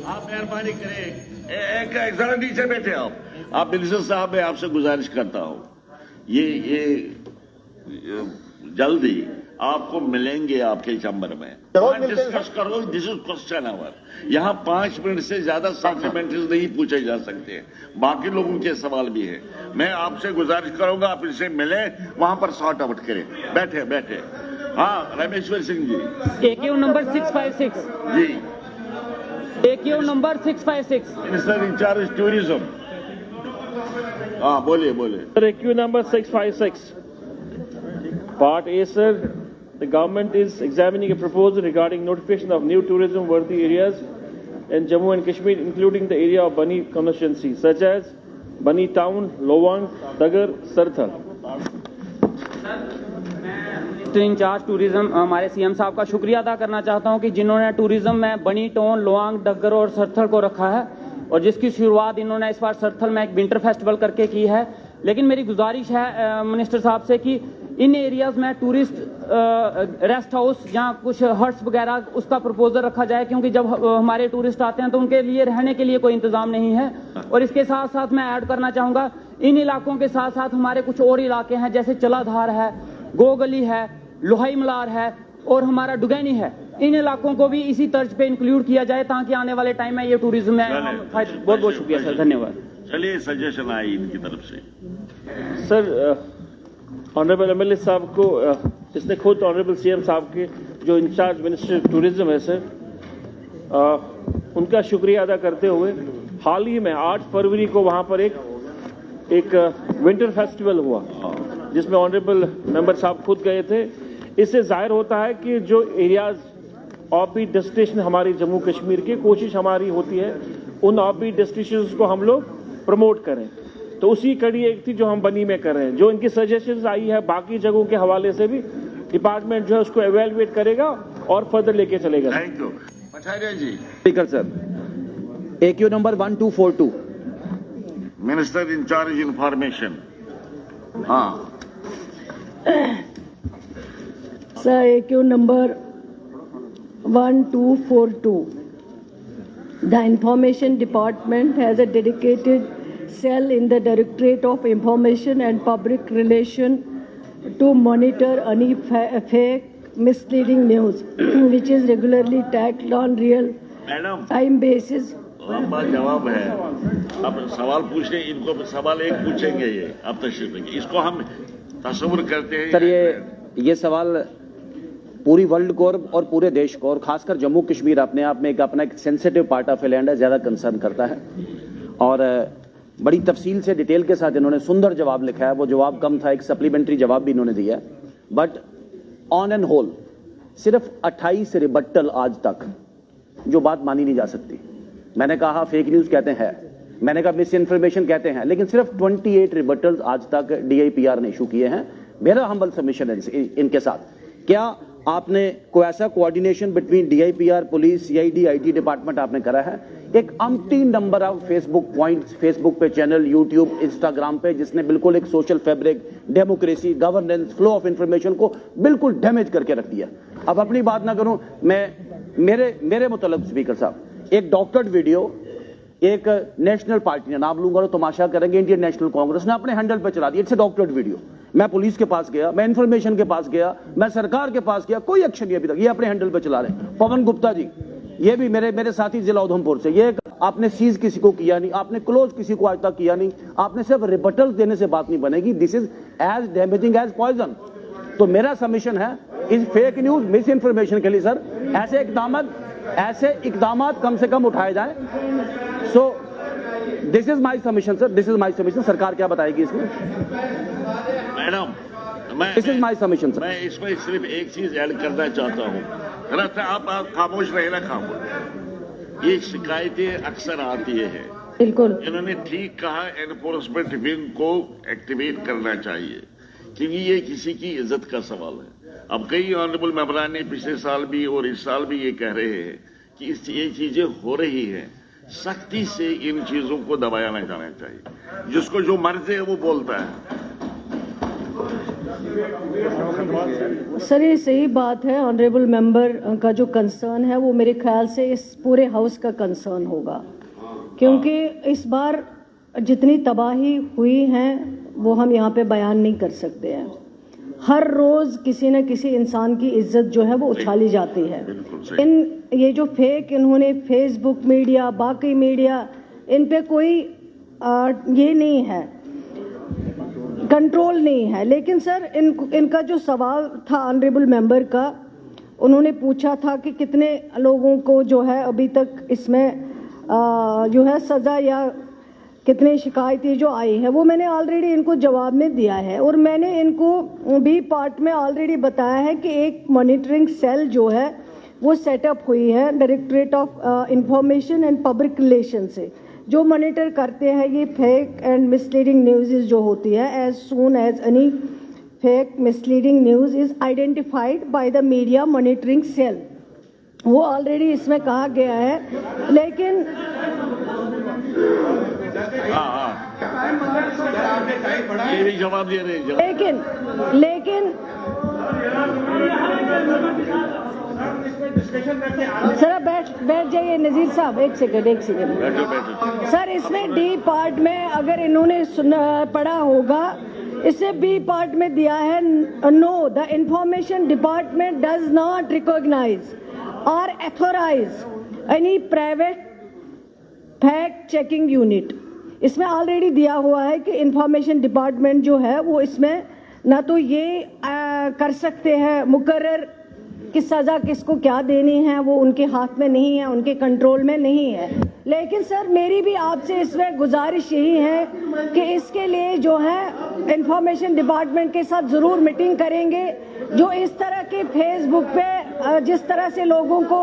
आप मेहरबानी करें, एक जरा नीचे बैठे आप मिनिस्टर साहब, मैं आपसे गुजारिश करता हूं, ये जल्दी आपको मिलेंगे आपके चैम्बर में, डिस्कस करो। This is question hour. यहाँ 5 मिनट से ज्यादा सप्लीमेंट्रीज नहीं पूछे जा सकते, बाकी लोगों के सवाल भी है। मैं आपसे गुजारिश करूंगा आप इनसे मिले, वहां पर सॉर्ट आउट करें। बैठे। हाँ, Rameshwar Singh ji, AQ number 656 ji, AQ number 656 minister incharge tourism. हाँ, बोलिए। AQ number 656. Part A, sir. The government is examining a proposal regarding notification of new tourism-worthy areas in Jammu and Kashmir, including the area of Bani constituency, such as Bani Town, Lowang, Dagar, Sarthal. Incharge tourism हमारे CM साहब का शुक्रिया अदा करना चाहता हूं कि जिन्होंने टूरिज्म में बनी टाउन, लोआंग, डग्गर और सरथल को रखा है, और जिसकी शुरुआत इन्होंने इस बार सरथल में एक विंटर फेस्टिवल करके की है। लेकिन मेरी गुजारिश है मिनिस्टर साहब से कि इन एरियाज में टूरिस्ट रेस्ट हाउस या कुछ हट्स वगैरह उसका प्रपोजल रखा जाए, क्योंकि जब हमारे टूरिस्ट आते हैं तो उनके लिए रहने के लिए कोई इंतजाम नहीं है। और इसके साथ साथ मैं ऐड करना चाहूँगा, इन इलाकों के साथ साथ हमारे कुछ और इलाके हैं, जैसे चलाधार है, गोगली है, लोहाई मलार है और हमारा डुगैनी है। इन इलाकों को भी इसी तर्ज पे इंक्लूड किया जाए ताकि आने वाले टाइम में ये टूरिज्म में बहुत बहुत शुक्रिया सर, धन्यवाद। चलिए, सजेशन आई इनकी तरफ से। सर, ऑनरेबल MLA साहब को इसने खुद ऑनरेबल CM साहब के जो इंचार्ज मिनिस्टर टूरिज्म है सर, उनका शुक्रिया अदा करते हुए हाल ही में 8 फरवरी को वहां पर एक विंटर फेस्टिवल हुआ जिसमें ऑनरेबल मेंबर साहब खुद गए थे। इससे जाहिर होता है कि जो एरियाज ऑफ बीट डेस्टिनेशन हमारी जम्मू कश्मीर की, कोशिश हमारी होती है उन ऑफबीट डेस्टिनेशंस को हम लोग प्रमोट करें। तो उसी कड़ी एक थी जो हम बनी में कर रहे हैं। जो इनकी सजेशंस आई है बाकी जगहों के हवाले से भी डिपार्टमेंट जो है उसको एवेलुएट करेगा और फर्दर लेके चलेगा। Thank you. Pathariya ji. Speaker sir, AQ number 1242। Minister in charge information. हाँ sir, AQ number 1242. The Information Department has a dedicated cell in the Directorate of Information and Public Relations to monitor any fake, misleading news, which is regularly tagged on real time basis. लंबा जवाब है। अब सवाल पूछने इनको सवाल एक पूछेंगे ये अब तशरीफ में इसको हम तस्वीर करते हैं। सर ये सवाल पूरी वर्ल्ड को और पूरे देश को और खासकर जम्मू कश्मीर अपने आप में अपना एक सेंसिटिव पार्ट ऑफ लैंड है, ज्यादा कंसर्न करता है और बड़ी तफसील से डिटेल के साथ इन्होंने सुंदर जवाब लिखा है। वो जवाब कम था, एक सप्लीमेंट्री जवाब भी इन्होंने दिया है, बट ऑन एंड होल सिर्फ 28 रिबट्टल आज तक, जो बात मानी नहीं जा सकती। मैंने कहा फेक न्यूज कहते हैं, मैंने कहा मिस इन्फॉर्मेशन कहते हैं, लेकिन सिर्फ 28 रिबट्टल्स आज तक DIPR ने इशू किए हैं। मेरा हम्बल सबमिशन है इनके साथ, क्या आपने कोई ऐसा coordination between DIPR, police, CID, IT department आपने करा है? एक umpteen number of Facebook points, Facebook पे चैनल, यूट्यूब, इंस्टाग्राम पे, जिसने बिल्कुल एक social fabric, democracy, governance, flow of information को बिल्कुल डैमेज करके रख दिया। अब अपनी बात ना करूं मैं, मेरे मुतल्लिक स्पीकर साहब, एक डॉक्टर्ड वीडियो एक नेशनल पार्टी ने, नाम लूंगा तो तमाशा करेंगे, इंडियन नेशनल कांग्रेस ने अपने हैंडल पे चला दिया। It's a doctored video. मैं पुलिस के पास गया, मैं इंफॉर्मेशन के पास गया, मैं सरकार के पास गया, कोई एक्शन नहीं अभी तक। ये अपने हैंडल पे चला रहे। पवन गुप्ता जी, ये भी मेरे साथी जिला उधमपुर से, ये आपने सीज किसी को किया नहीं, आपने क्लोज किसी को आज तक किया नहीं, आपने सिर्फ रिबटल्स देने से बात नहीं बनेगी। This is as damaging as poison. तो मेरा सबमिशन है इस फेक न्यूज, मिस इन्फॉर्मेशन के लिए सर ऐसे इकदाम कम से कम उठाए जाएं। So this is my submission sir, this is my submission. सरकार क्या बताएगी इसमें? Madam, this is my submission sir. मैं इसमें सिर्फ एक चीज ऐड करना चाहता हूँ। आप खामोश रहे ना, खामोश। ये शिकायतें अक्सर आती है। बिल्कुल इन्होंने ठीक कहा, एनफोर्समेंट विंग को एक्टिवेट करना चाहिए, क्योंकि ये किसी की इज्जत का सवाल है। अब कई ऑनरेबल मेंबरान ने पिछले साल भी और इस साल भी ये कह रहे हैं कि ये चीजें हो रही है, सख्ती से इन चीजों को दबाया नहीं जाना चाहिए। जिसको जो मर्जी है वो बोलता है। सर, ये सही बात है। ऑनरेबल मेंबर का जो कंसर्न है वो मेरे ख्याल से इस पूरे हाउस का कंसर्न होगा, क्योंकि इस बार जितनी तबाही हुई है वो हम यहाँ पे बयान नहीं कर सकते हैं। हर रोज किसी न किसी इंसान की इज्जत जो है वो उछाली जाती है। ये जो फेक इन्होंने फेसबुक मीडिया, बाकी मीडिया, इन पे कोई ये नहीं है, कंट्रोल नहीं है। लेकिन सर इनका जो सवाल था ऑनरेबल मेंबर का, उन्होंने पूछा था कि कितने लोगों को जो है अभी तक इसमें जो है सजा या कितनी शिकायतें जो आई है, वो मैंने ऑलरेडी इनको जवाब में दिया है। और मैंने इनको बी पार्ट में ऑलरेडी बताया है कि एक मॉनिटरिंग सेल जो है वो सेटअप हुई है directorate of information and public relation से, जो मॉनिटर करते हैं ये फेक एंड मिसलीडिंग न्यूज़ जो होती है। As soon as any fake misleading news is identified by the media monitoring cell, वो ऑलरेडी इसमें कहा गया है। लेकिन ये भी जवाब दे रहे हैं। लेकिन सर आप बैठ जाइए नजीर साहब, एक सेकंड। सर इसमें डी पार्ट में अगर इन्होंने पढ़ा होगा, इसे बी पार्ट में दिया है, no the information department does not recognise और authorise any private fact checking unit. इसमें ऑलरेडी दिया हुआ है कि इंफॉर्मेशन डिपार्टमेंट जो है वो इसमें ना तो ये कर सकते हैं, मुकर्रर कि सजा किसको क्या देनी है वो उनके हाथ में नहीं है, उनके कंट्रोल में नहीं है। लेकिन सर मेरी भी आपसे इसमें गुजारिश यही है कि इसके लिए जो है इंफॉर्मेशन डिपार्टमेंट के साथ ज़रूर मीटिंग करेंगे। जो इस तरह के फेसबुक पे जिस तरह से लोगों को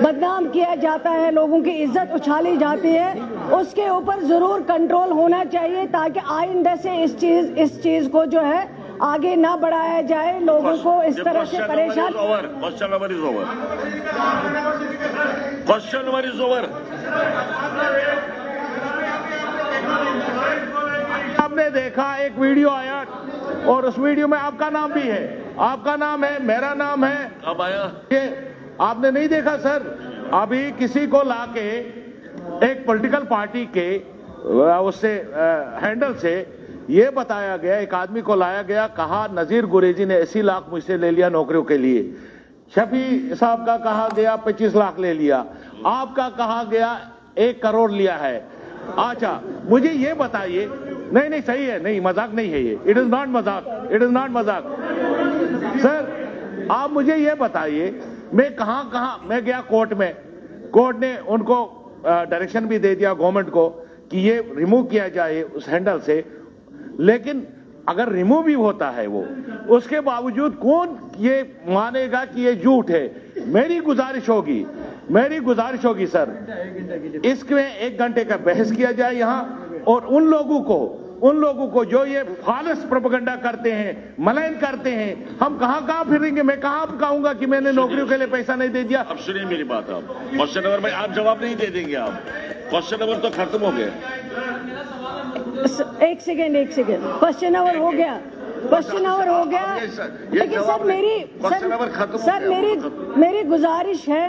बदनाम किया जाता है, लोगों की इज्जत उछाली जाती है, उसके ऊपर जरूर कंट्रोल होना चाहिए ताकि आइंदा से इस चीज को जो है आगे ना बढ़ाया जाए, लोगों को इस तरह से परेशान। Question number is over. Question number is over. आपने देखा एक वीडियो आया और उस वीडियो में आपका नाम भी है, आपका नाम है, मेरा नाम है। अब आया ये आपने नहीं देखा सर? अभी किसी को लाके एक पॉलिटिकल पार्टी के उससे हैंडल से ये बताया गया, एक आदमी को लाया गया, कहा नजीर गुरेजी ने 80 लाख मुझसे ले लिया नौकरियों के लिए, शफी साहब का कहा गया 25 लाख ले लिया, आपका कहा गया 1 करोड़ लिया है। अच्छा मुझे ये बताइए, नहीं सही है, नहीं मजाक नहीं है ये, इट इज नॉट मजाक, इट इज नॉट मजाक। सर आप मुझे ये बताइए, मैं कहां मैं गया कोर्ट में, कोर्ट ने उनको डायरेक्शन भी दे दिया गवर्नमेंट को कि ये रिमूव किया जाए उस हैंडल से, लेकिन अगर रिमूव भी होता है वो, उसके बावजूद कौन ये मानेगा कि ये झूठ है? मेरी गुजारिश होगी सर, इसमें 1 घंटे का बहस किया जाए यहाँ, और उन लोगों को जो ये फालस प्रोपेगेंडा करते हैं, मलाइन करते हैं, हम कहां फिरेंगे? मैं कहां कहूंगा कि मैंने नौकरियों के लिए पैसा नहीं दे दिया? अब सुनिए मेरी बात, आप क्वेश्चन नंबर में आप जवाब नहीं दे देंगे, आप क्वेश्चन नंबर तो खत्म हो गया। एक सेकेंड, क्वेश्चन नंबर हो गया, लेकिन सर मेरी गुजारिश है,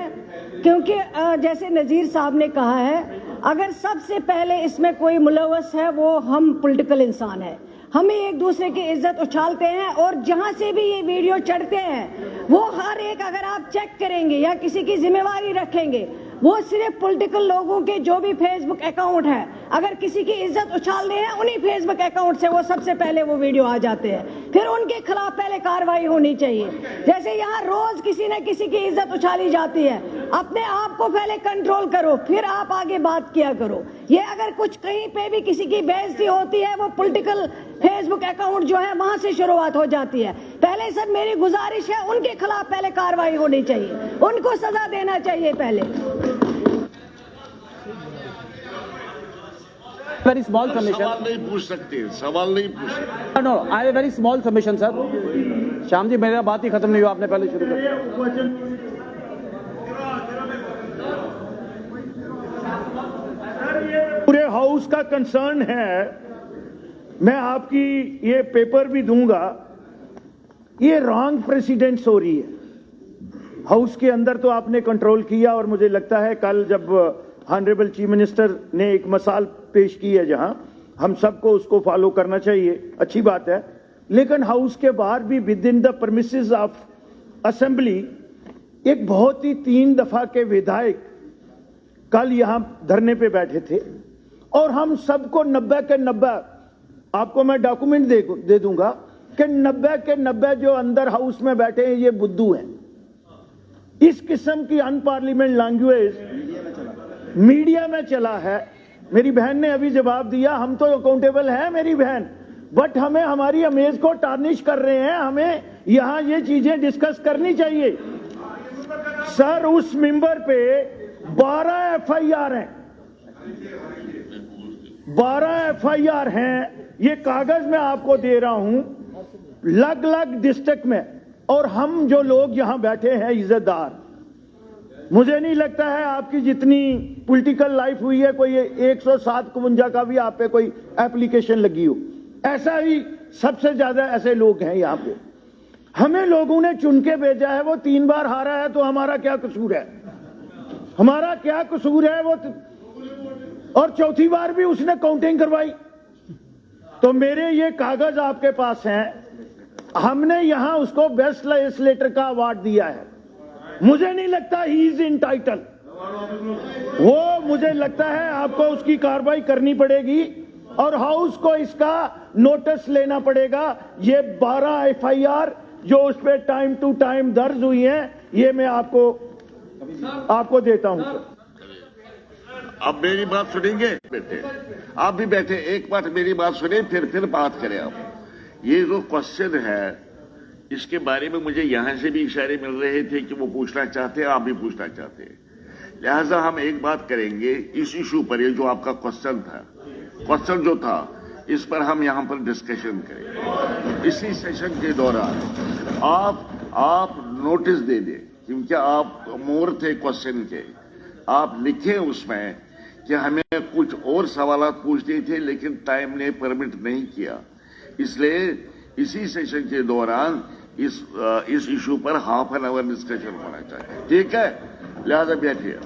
क्योंकि जैसे नजीर साहब ने कहा है, अगर सबसे पहले इसमें कोई मुलव्वस है वो हम पॉलिटिकल इंसान है, हमें एक दूसरे की इज्जत उछालते हैं, और जहां से भी ये वीडियो चढ़ते हैं वो हर एक अगर आप चेक करेंगे या किसी की जिम्मेवारी रखेंगे, वो सिर्फ पॉलिटिकल लोगों के जो भी फेसबुक अकाउंट है, अगर किसी की इज्जत उछालने हैं उन्हीं फेसबुक अकाउंट से वो सबसे पहले वो वीडियो आ जाते हैं, फिर उनके खिलाफ पहले कार्रवाई होनी चाहिए। जैसे यहाँ रोज किसी न किसी की इज्जत उछाली जाती है, अपने आप को पहले कंट्रोल करो, फिर आप आगे बात किया करो। ये अगर कुछ कहीं पे भी किसी की बेइज्जती होती है, वो पॉलिटिकल फेसबुक अकाउंट जो है वहां से शुरुआत हो जाती है। पहले सर मेरी गुजारिश है, उनके खिलाफ पहले कार्रवाई होनी चाहिए, उनको सजा देना चाहिए पहले। Very small submission. सवाल नहीं पूछ सकते। No, I have a very small submission, sir. Shyam ji मेरा बात ही खत्म नहीं हुआ, आपने पहले शुरू कर दिया। पूरे हाउस का कंसर्न है, मैं आपकी ये पेपर भी दूंगा, ये रॉन्ग प्रेसिडेंट्स हो रही है हाउस के अंदर। तो आपने कंट्रोल किया, और मुझे लगता है कल जब ऑनरेबल चीफ मिनिस्टर ने एक मिसाल पेश की है जहां हम सबको उसको फॉलो करना चाहिए, अच्छी बात है, लेकिन हाउस के बाहर भी with in the premises of assembly एक बहुत ही 3 दफा के विधायक कल यहां धरने पे बैठे थे, और हम सबको 90 के 90, आपको मैं डॉक्यूमेंट दे दूंगा कि 90 के 90 जो अंदर हाउस में बैठे हैं ये बुद्धू हैं। इस किस्म की अनपार्लियामेंट लैंग्वेज मीडिया में चला है। मेरी बहन ने अभी जवाब दिया, हम तो अकाउंटेबल हैं मेरी बहन, बट हमें हमारी इमेज को टार्निश कर रहे हैं, हमें यहां ये चीजें डिस्कस करनी चाहिए। सर उस मेंबर पे 12 एफआईआर हैं, 12 एफआईआर हैं, ये कागज मैं आपको दे रहा हूं, अलग-अलग डिस्ट्रिक्ट में, और हम जो लोग यहां बैठे हैं इज्जतदार, मुझे नहीं लगता है आपकी जितनी पॉलिटिकल लाइफ हुई है कोई 107-52 का भी आप पे कोई एप्लीकेशन लगी हो, ऐसा ही सबसे ज्यादा ऐसे लोग हैं यहां पे। हमें लोगों ने चुन के भेजा है, वो 3 बार हारा है, तो हमारा क्या कसूर है? हमारा क्या कसूर है? वो और चौथी बार भी उसने काउंटिंग करवाई। तो मेरे ये कागज आपके पास हैं, हमने यहां उसको बेस्ट लेजिस्लेटर का अवार्ड दिया है। मुझे नहीं लगता ही इज इंटाइटल, वो मुझे लगता है आपको उसकी कार्रवाई करनी पड़ेगी, और हाउस को इसका नोटिस लेना पड़ेगा। ये 12 एफआईआर जो उस पर टाइम टू टाइम दर्ज हुई हैं, ये मैं आपको देता हूं। अब मेरी बात सुनेंगे बेटे, आप भी बैठे, एक बार मेरी बात सुने, फिर बात करें आप। ये जो क्वेश्चन है इसके बारे में मुझे यहां से भी इशारे मिल रहे थे कि वो पूछना चाहते हैं, आप भी पूछना चाहते हैं। लिहाजा हम एक बात करेंगे इस इशू पर, ये जो आपका क्वेश्चन जो था, इस पर हम यहां पर डिस्कशन करेंगे इसी सेशन के दौरान। आप नोटिस दे दें, क्योंकि आप मोर थे क्वेश्चन के, आप लिखें उसमें कि हमें कुछ और सवालात पूछने थे लेकिन टाइम ने परमिट नहीं किया, इसलिए इसी सेशन के दौरान इस इशू पर हाफ एन आवर डिस्कशन होना चाहिए। ठीक है, लिहाजा बैठिए।